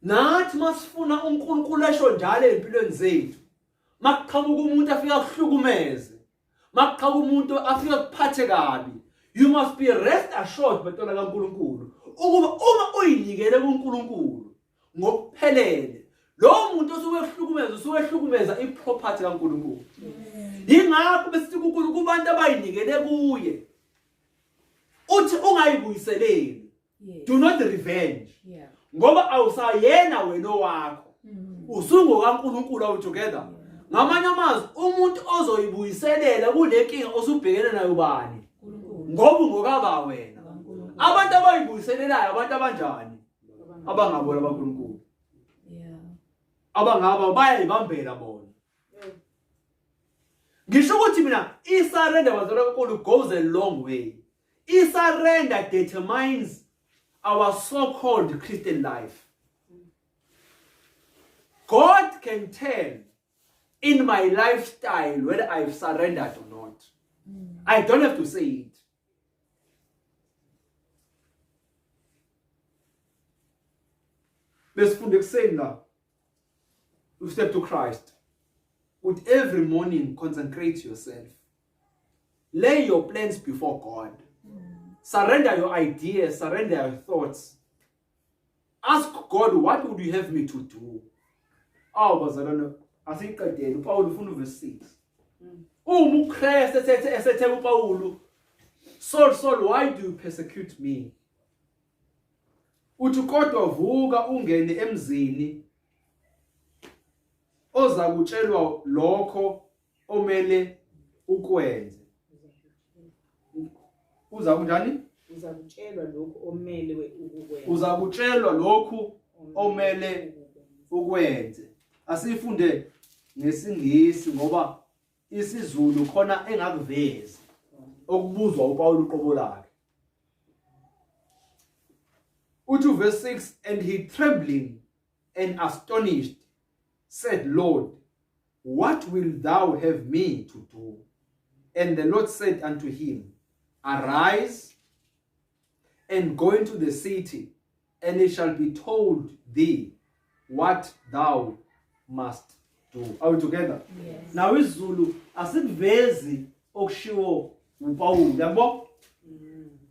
Nathi masifuna uNkulunkulu esho njalo empilweni zethu. Makuqhamuka umuntu afika kuhlukumeze. Makuqhamuka umuntu afika kuphathe kabi. You must be rest assured betona kaNkulunkulu ukuba uma uyinikele kuNkulunkulu ngokuphelele, lo muntu osuke iproperty kaNkulunkulu. Yingakho besithi uNkulunkulu kubantu abayinikele kuye uthi ungayibuyiseleli. Do not revenge. Yeah. Ngoba awusayena wena wakho. Usungo kaNkulunkulu awu together. Ngamanye amazwi umuntu ozoyibuyiselela kule nkinga osubhekene nayo bani? Ngoba ngokaba wena. Abantu abayibuyiselelayo abantu abanjani? Abangabona baNkulunkulu. Yeah. Abangaba bayayibambela bona. Ngisho ukuthi mina isurrender wazalwa kaNkulunkulu goes a long way. Isurrender determines our so-called Christian life. God can tell in my lifestyle whether I've surrendered or not. I don't have to say it. Besifunde kuseni la, you step to Christ. With every morning, consecrate yourself. Lay your plans before God. Surrender your ideas, surrender your thoughts. Ask God, what would you have me to do? Bazalwane, I think I did. Paul ufuna verse 6. uKristu esethe uPawulu, Saul, why do you persecute me? Uthi kodwa vuka ungene emzini oza kutshelwa lokho omele ukwenze. Uza kunjani? Uzakutshelwa lokho omele ukwenza. Uzakutshelwa lokho omele ukwenze. Asifunde ngesingisi ngoba isiZulu khona engakuvezi okubuzwa uPaul uqobo lakhe. Uthi verse 6, and he trembling and astonished said, Lord, what wilt thou have me to do? And the Lord said unto him, arise and go into the city, and it shall be told thee what thou must do. Are we together? Yes. Now isiZulu asikuvezi okushiwo uPaul, yabo?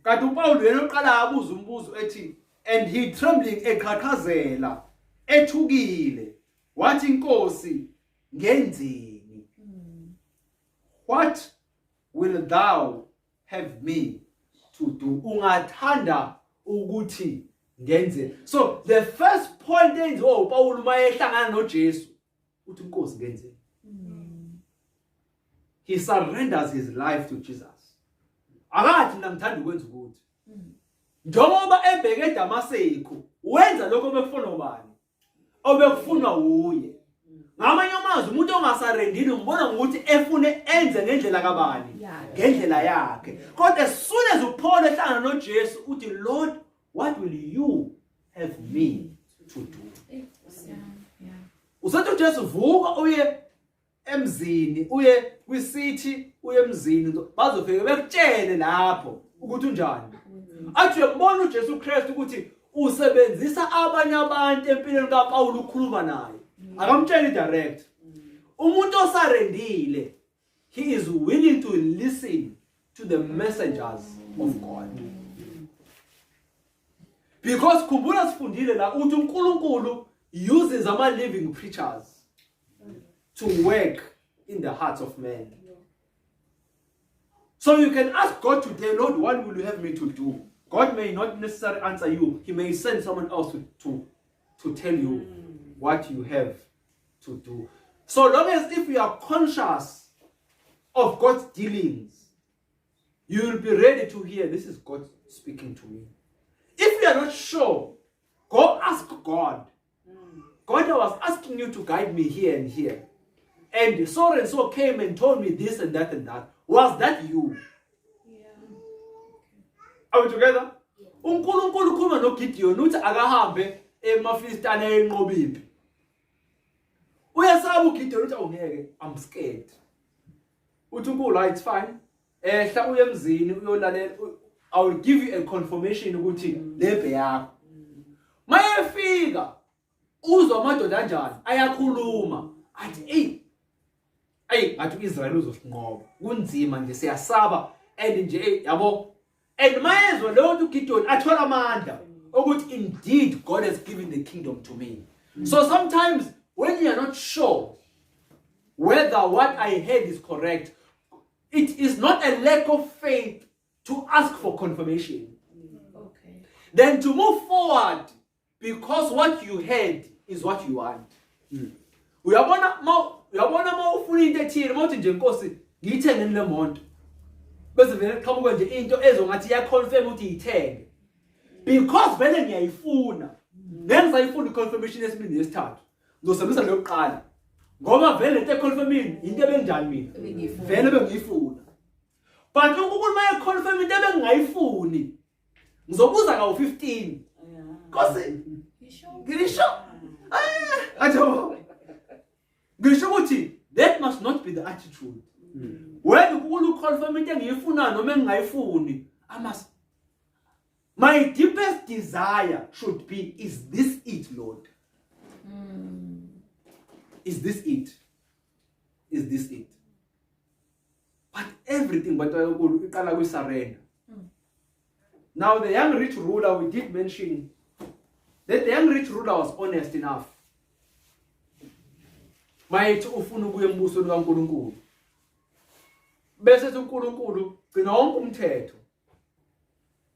Kanti uPaul yena oqala abuza umbuzo ethi, and he trembling eqhaqhazela ethukile wathi inkosi ngenzeni? What will thou have me to do? Ungathanda ukuthi ngenze. So the first point enziwa uPaul uma ehlangana noJesu uthi inkosi ngenzeni. He surrenders his life to Jesus. Akathi mina ngithanda ukwenza ukuthi. Njengoba ebheke eDamaseko wenza lokho obekufuna ubani? Obekufunwa uye. Ngamanye amazwi umuntu ongasarendile ngibona ukuthi efune enze ngendlela kabani? Ngendlela yakhe. Kodwa as soon as uPaul ehlangana noJesu uthi, Lord, what will you have me to do? Yeah. Usathi uJesu vuka uye emzini, uye kwisithi, uye emzini, bazofika bekutshele lapho ukuthi unjani. Athi uyabona uJesu Kristu ukuthi usebenzisa abanye abantu empilweni kaPaul ukukhuluma naye. Akamtsheli direct. Umuntu osarendile, he is willing to listen to the messengers of God. Because khumbula sifundile la uthi uNkulunkulu uses ama living preachers to work in the hearts of men. So you can ask God today, Lord, what will you have me to do? God may not necessarily answer you. He may send someone else to tell you what you have to do. So long as if you are conscious of God's dealings, you will be ready to hear, this is God speaking to me. If you are not sure, go ask God. God, I was asking you to guide me here and here. And so came and told me this and that and that. Was that you? Are we together? uNkulunkulu ukhuluma noGideon uthi akahambe emaFilistane enqoba impi. Uyasaba uGideon uthi awungeke, I'm scared. Uthi uNkulunkulu, it's fine. Ehla uye emzini uyolalela, I will give you a confirmation ukuthi lempe yakho. Mayefika uzwa amadoda kanjani ayakhuluma athi athi uIsrael uzosinqoba. Kunzima nje siyasaba and nje yabo. And mayezwa lo uGideon athola amandla ukuthi indeed God has given the kingdom to me. So sometimes when you are not sure whether what I heard is correct, it is not a lack of faith to ask for confirmation. Okay. Then to move forward because what you heard is what you want. Uyabona ma ufuna into ethile mawuthi nje Nkosi ngiyithenge le moto. Bese vele qhamuka nje into ezongathi iya confirm ukuthi iyithenge. Because vele ngiyayifuna. Ngenzayifuna iconfirmation yesibili nesithathu. Ngizosebenzisa lo kuqala. Ngoba vele into econfirming into ebenjani mina? Vele bengiyifuna. But uNkulunkulu maye confirm into ebengingayifuni. Ngizobuza ka 15. Nkosi ngisho ajo ngisho ukuthi that must not be the attitude. When uNkulunkulu confirm into engiyifuna noma engingayifuni, my deepest desire should be, is this it, Lord? Is this it? Is this it? But everything but iqala kwi surrender. Now the young rich ruler, we did mention that the young rich ruler was honest enough. Mayithi ufuna ukuya embusweni kaNkulunkulu. Bese uNkulunkulu gcina wonke umthetho.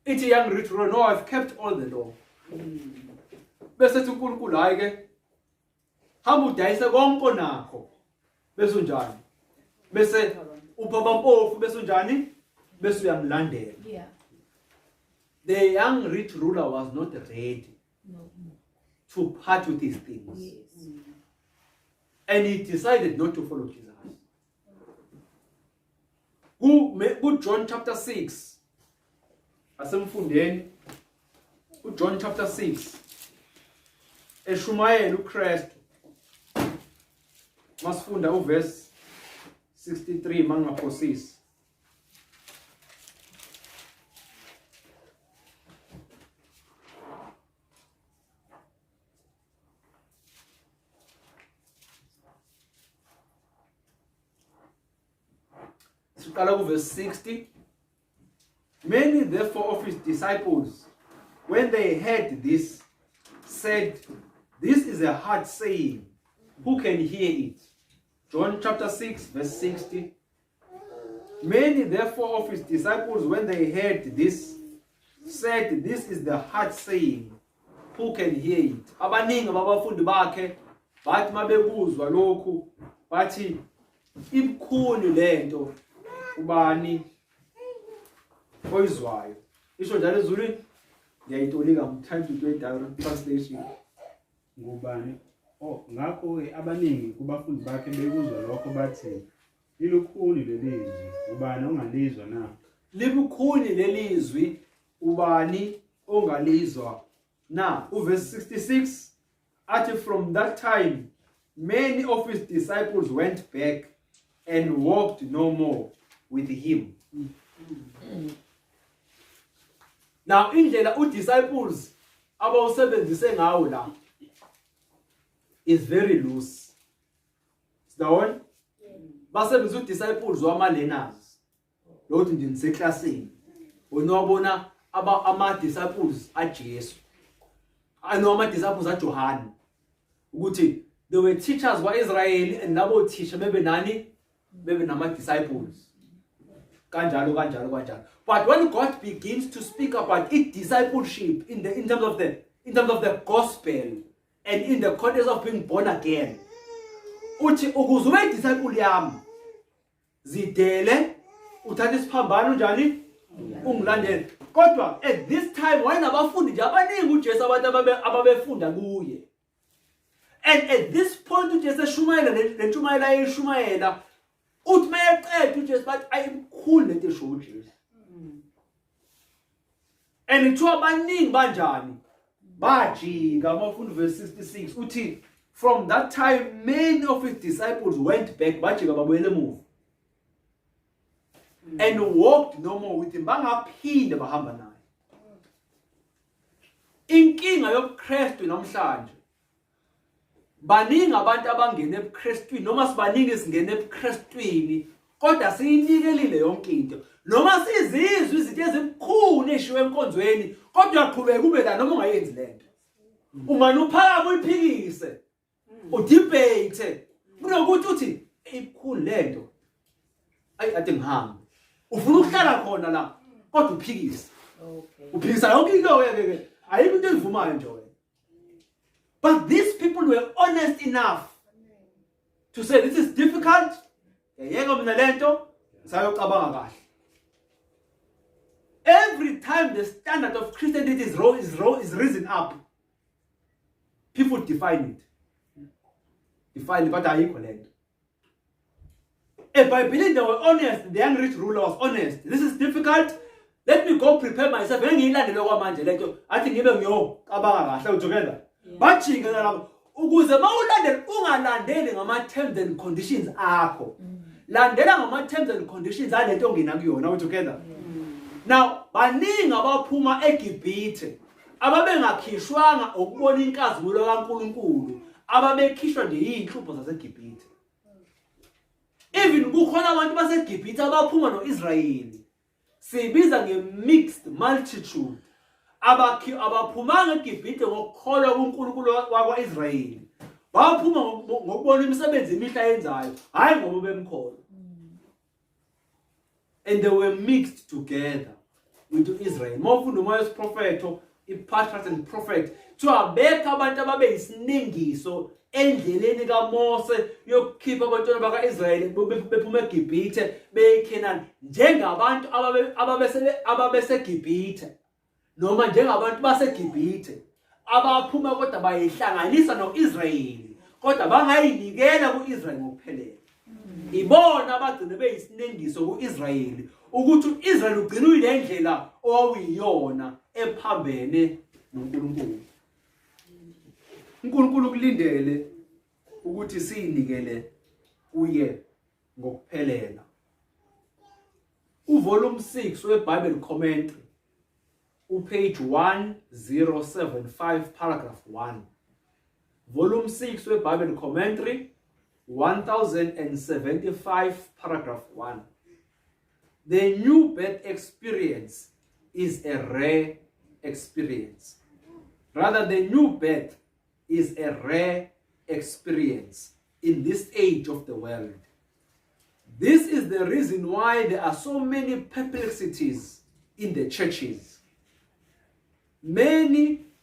Ithi young rich ruler, no, I've kept all the law. Bese uNkulunkulu hayi ke hamba udayise konke nakho. Bese unjani? Bese ubaba mpofu bese unjani? Bese uyamlandela. Yeah. The young rich ruler was not ready to part with his things. Yes. And he decided not to follow Jesus. Go John chapter 6. Asemfundeni John chapter 6. Eshumayela uKristu. Masifunda uverse 63 mangaphosisi. Siqala kuverse 60. Many therefore of his disciples, when they heard this, said, "This is a hard saying. Who can hear it?" John chapter 6 verse 60. Many therefore of his disciples, when they heard this, said, "This is the hard saying. Who can hear it?" Abaningi ababafundi bakhe bathi mabekuzwa lokhu bathi imkhulu lento ubani oyizwayo. Isho njalo ezulwini ngiyayitolika time to do a direct translation. Ngubani? Ngakho abaningi kubafundi bakhe bekuzwa lokho bathi lilukhuni lelizwi ubani ongalizwa na? Libukhuni lelizwi ubani ongalizwa na? Verse 66 athi from that time many of his disciples went back and walked no more with him. Now indlela udisciples abawusebenzise ngawo la is very loose. Sidawona? Basebenzisa udisciples wama-learners. Lokuthi nje niseklasini. Unobona ama-disciples aJesu. Ama-disciples aJohane. Ukuthi they were teachers wa-Israel and labo teacher bebe nani? Bebe nama-disciples. Kanjalo. But when God begins to speak about discipleship in terms of the gospel and in the context of being born again, uthi ukuze ube disciple yami zidele uthathe isiphambano njani ungilandele. Kodwa at this time wayenabafundi nje abaningi uJesu abantu ababefunda kuye. And at this point uJesu eshumayela lentshumayela ayishumayela uthi mayeqeda uJesu bathi ayimkhulu lento esho uJesu. And ithiwa abaningi banjani bajika amafundi verse 66 uthi from that time many of his disciples went back bajika babuyele emuva and walked no more with him, bangaphinde bahamba naye. Inkinga yobuKristu namhlanje baningi abantu abangena ebuKristwini noma sibaningi singena ebuKristwini kodwa siyinikelile yonke into noma sizizwe izinto ezikhulu eshiwe enkonzweni kodwa uyaqhubeka ube la noma ungayenzi lento. Ungani uphaka uyiphikise udebate kunokuthi uthi ikhulu lento ade ngihambe ufuna ukuhlala khona la kodwa uphikise. Okay. Uphikisa yonke into ke ayikho into evumayo nje wena. But these people were honest enough to say this is difficult. Yeka mina lento sayocabanga kahle. Every time the standard of Christianity is risen up, people define it, but ayikho lento. If I believe they were honest, the young rich ruler was honest. This is difficult. Let me go prepare myself. Ngiyilandele kwamanje lento athi ngibe ngiyocabanga kahle uJohn. Bajinga lapho ukuze mawulandele ungalandeli ngama terms and conditions akho. Landela ngama terms and conditions alento ongena kuyona uJohn. Now baningi abaphuma eGibhithe ababengakhishwanga ukubona inkazimulo kaNkulunkulu ababekhishwa nje yinhlupho zaseGibhithe. Even kukhona abantu baseGibhithe abaphuma noIsrayeli sibiza nge-mixed multitude abaphumanga eGibhithe ngokukholwa kuNkulunkulu wakwa-Israyeli baphuma ngokubona imisebenzi emihle ayenzayo hayi ngoba bemkholwa. And they were mixed together into Israel. Mawufunda umoya wesiprofetho i-patriarchs and prophet to abeka abantu ababeyisiningiso endleleni kaMose yokukhipha abantwana baka-Israyeli bephuma eGibhithe beyeKhenani njengabantu ababeseGibhithe noma njengabantu baseGibhithe abaphuma kodwa bayihlanganisa no-Israyeli kodwa bangayinikela ku-Israyeli ngokuphelele. Ibona abagcina beyisiningiso ku-Israyeli ukuthi uIsrael ugcina uyile ndlela owawuyiyona ephambene noNkulunkulu. uNkulunkulu kulindele ukuthi siyinikele kuye ngokuphelela. Uvolume 6 weBible Commentary upage 1075 paragraph 1. Volume 6 weBible Commentary 1075 paragraph 1. The new birth experience is a rare experience. Rather, the new birth is a rare experience in this age of the world. This is the reason why there are so many perplexities in the churches.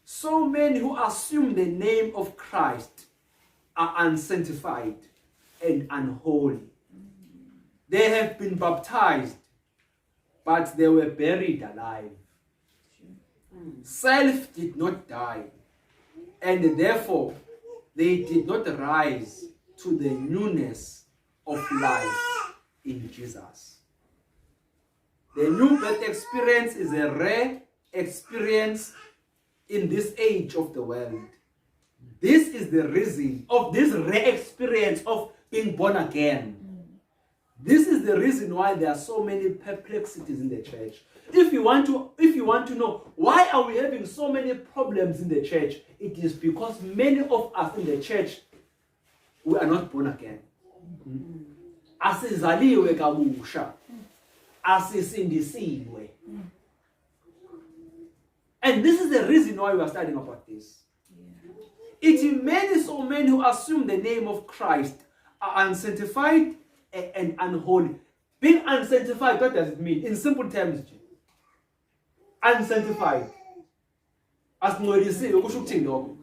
So many who assume the name of Christ are unsanctified and unholy. They have been baptized, but they were buried alive. Self did not die, and therefore they did not rise to the newness of life in Jesus. The new birth experience is a rare experience in this age of the world. This is the reason of this rare experience of being born again. This is the reason why there are so many perplexities in the church. If you want to know why are we having so many problems in the church, it is because many of us in the church, we are not born again. Asizaliwe kabusha. Asisindisiwe. And this is the reason why we are studying about this. It is so many who assume the name of Christ are unsanctified and unholy. Being unsanctified, what does it mean? In simple terms, unsanctified. Asingcolisiwe kusho ukuthini lokho?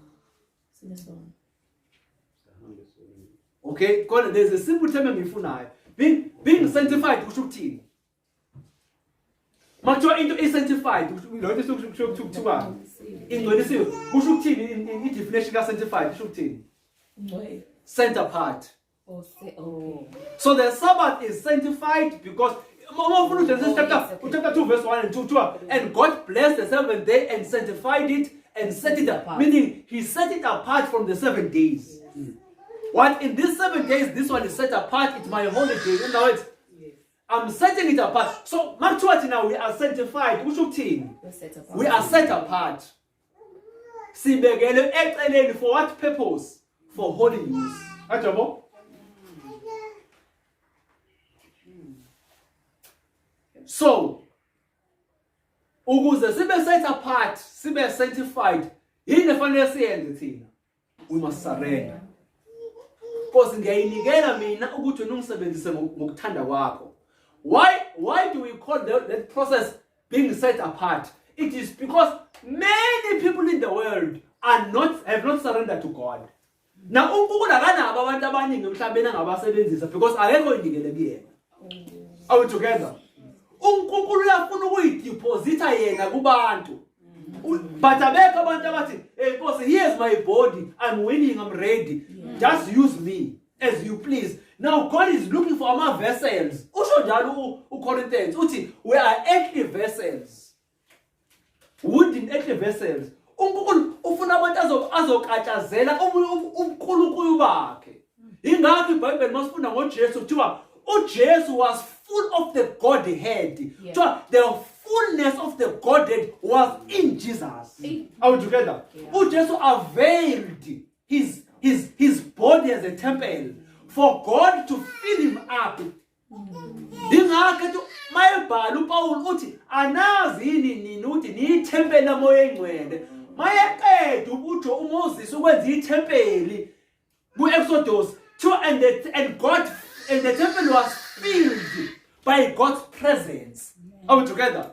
Okay, there's a simple term engiyifunayo. Being sanctified kusho ukuthini? Makuthiwa into is-sanctified, lokho kusho ukuthiwa ingcolisiwe. Kusho ukuthini i-definition ka-sanctified kusho ukuthini? Set apart. So the Sabbath is sanctified because Genesis chapter 2 verse 1 and 2, and God blessed the seventh day and sanctified it and set it apart. Meaning he set it apart from the 7 days. What in these 7 days, this one is set apart, it's my holiday. In other words, I'm setting it apart. So now we are sanctified. We are set apart. For what purpose? For holy use. So, ukuze sibe set apart, sibe sanctified, yini efanele siyenze thina? We must surrender. Because ngiyayinikela mina ukuthi wena ungisebenzise ngokuthanda kwakho. Why do we call that process being set apart? It is because many people in the world have not surrendered to God. Now uNkulunkulu akanabo abantu abaningi emhlabeni angabasebenzisa because akekho inikele kuyena. Are we together? uNkulunkulu uyafuna ukuyideposita yena kubantu. But abekho abantu abathi, "Hey Nkosi, here's my body. I'm willing, I'm ready. Just use me as you please." Now God is looking for our vessels. Usho njalo uCorinthians uthi we are earthly vessels. Wooden earthly vessels. uNkulunkulu ufuna abantu azokatshazela uNkulunkulu bakhe. Ingakho iBhayibheli masifunda ngoJesu kuthiwa uJesu was full of the Godhead. So the fullness of the Godhead was in Jesus. Are we together? Jesus availed his body as a temple for God to fill him up. Dingakho mayebhala uPaul uthi anazi yini nini uthi ni temple lamoya engcwele. Mayeqeda ubujo uMoses ukwenza iTempeli ku-Exodus 2 and God and the temple was filled by God's presence. Are we together?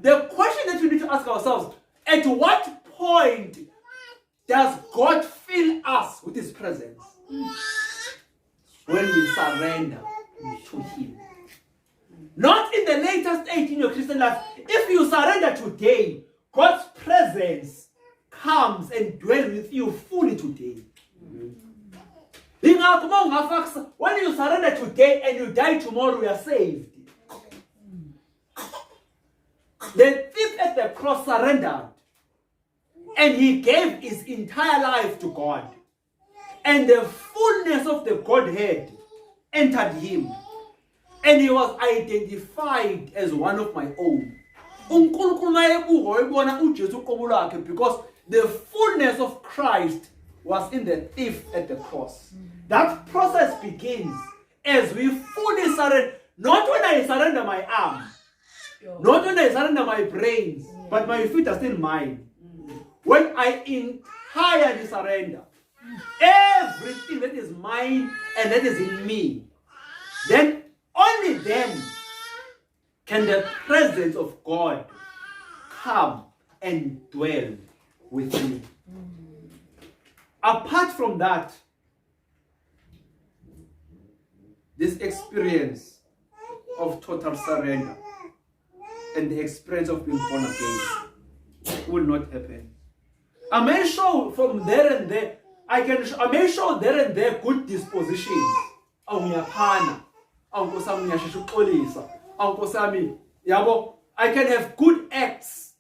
The question that we need to ask ourselves, at what point does God fill us with his presence? When we surrender to him. Not in the later stage in your Christian life. If you surrender today, God's presence comes and dwells with you fully today. When you surrender today and you die tomorrow, you are saved. The thief at the cross surrendered. And he gave his entire life to God. And the fullness of the Godhead entered him. And he was identified as one of my own. Because the fullness of Christ was in the thief at the cross. That process begins as we fully surrender. Not when I surrender my arm, not when I surrender my brains, but my feet are still mine. When I entirely surrender everything that is mine and that is in me, then only then can the presence of God come and dwell with me. Apart from that, this experience of total surrender and the experience of being born again will not happen. I may show from there and there, I may show there and there good dispositions. I can have good acts.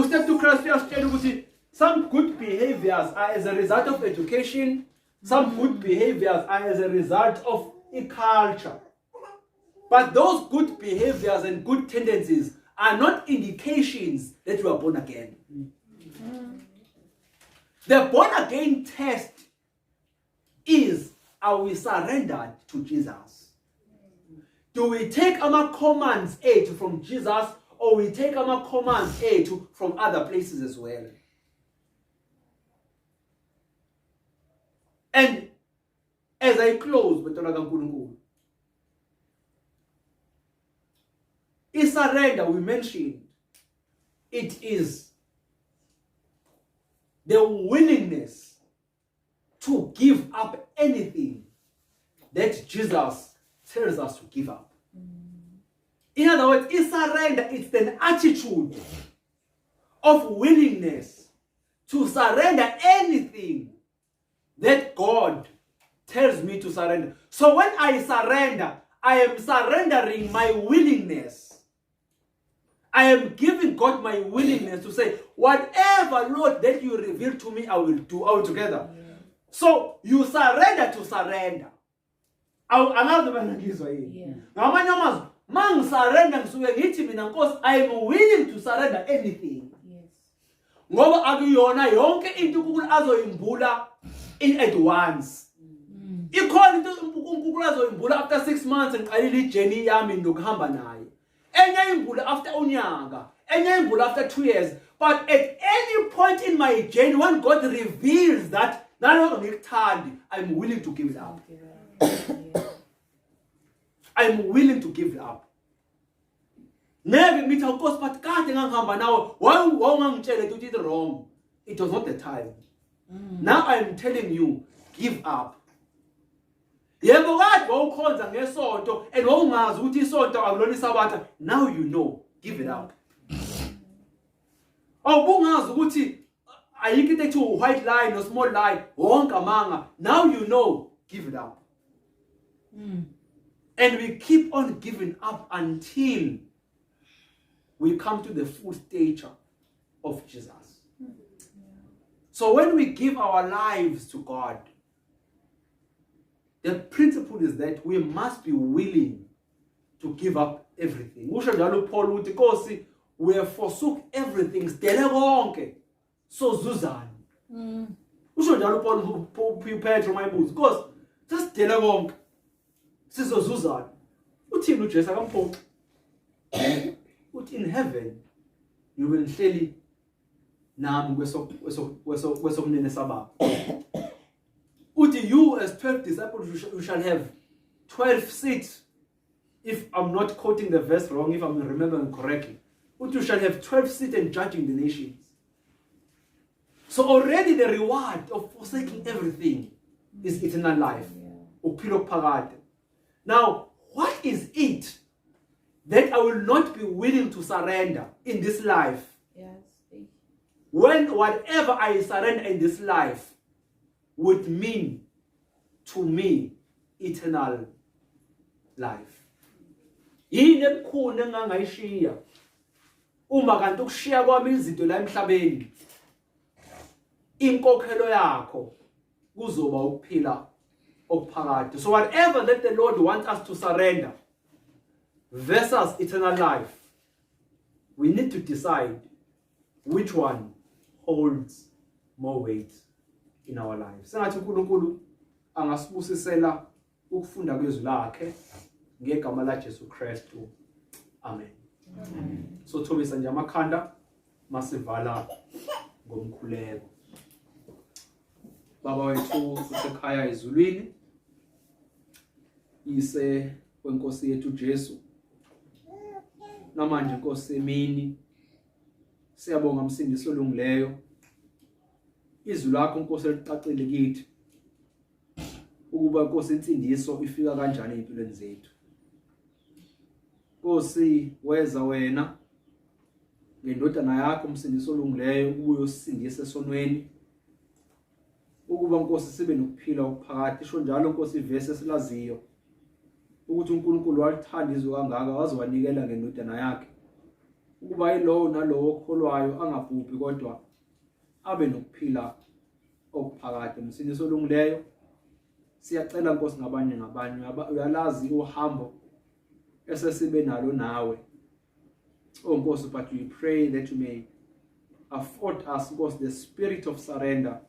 Step to Christ, some good behaviors are as a result of education. Some good behaviors are as a result of a culture. But those good behaviors and good tendencies are not indications that you are born again. The born again test is, are we surrendered to Jesus? Do we take our commands from Jesus, or we take our commands from other places as well? And as I close, surrender, we mentioned, it is the willingness to give up anything that Jesus tells us to give up. In other words, surrender, it's an attitude of willingness to surrender anything that God tells me to surrender. So when I surrender, I am surrendering my willingness. I am giving God my willingness to say, whatever, Lord, that you reveal to me, I will do altogether. Yeah. So you surrender to surrender. I am willing to surrender anything. In at once. After 6 months and I journey after unyanga, after 2 years. But at any point in my journey, when God reveals that I'm willing to give it up. I'm willing to give it up. Never meet of course, but God now. Why did it wrong? It was not the time. Now I'm telling you, give up. And now you know, give it up. I get to a white line or small line, now you know, give it up. And we keep on giving up until we come to the full stature of Jesus. So when we give our lives to God, the principle is that we must be willing to give up everything. We have forsook everything. So Zuzan. Because just Sister Zuzan. In heaven, you will surely you as 12 disciples, you shall have 12 seats. If I'm not quoting the verse wrong, if I'm remembering correctly. You shall have 12 seats and judging the nations. So already the reward of forsaking everything is eternal life. Now, what is it that I will not be willing to surrender in this life? Yes. When whatever I surrender in this life would mean to me eternal life. Yini ebukhulu engangayishiya uma kanti ukushiya kwami izinto la emhlabeni inkokhelo yakho kuzoba ukuphila okuphakade. So whatever that the Lord wants us to surrender versus eternal life, we need to decide which one holds more weight in our lives. Sengathi uNkulunkulu angasibusisela ukufunda kwezwi lakhe ngegama la Jesu Kristu. Amen. So thobisa nje amakhanda masivala ngomkhuleko. Baba wethu usekhaya ezulwini, ise wenkosi yethu Jesu, namanje Nkosi emini siyabonga Msindisi olungileyo, izwi lakho Nkosi elicacile kithi ukuba Nkosi insindiso ifika kanjani empilweni zethu. Nkosi weza wena ngendodana yakho Msindisi olungileyo ukuba uyosindisa esonweni, ukuba Nkosi sibe nokuphila okuphakade. Isho njalo Nkosi ivesi esilaziyo ukuthi uNkulunkulu walithanda izwe kangaka waze wanikela ngendodana yakhe ukuba yilowo nalowo okholwayo angabhubhi kodwa abe nokuphila okuphakade. Msindisi olungileyo, siyacela Nkosi ngabanye uyalazi uhambo esesibe nalo nawe. Oh Nkosi, but we pray that you may afford us, Nkosi, the spirit of surrender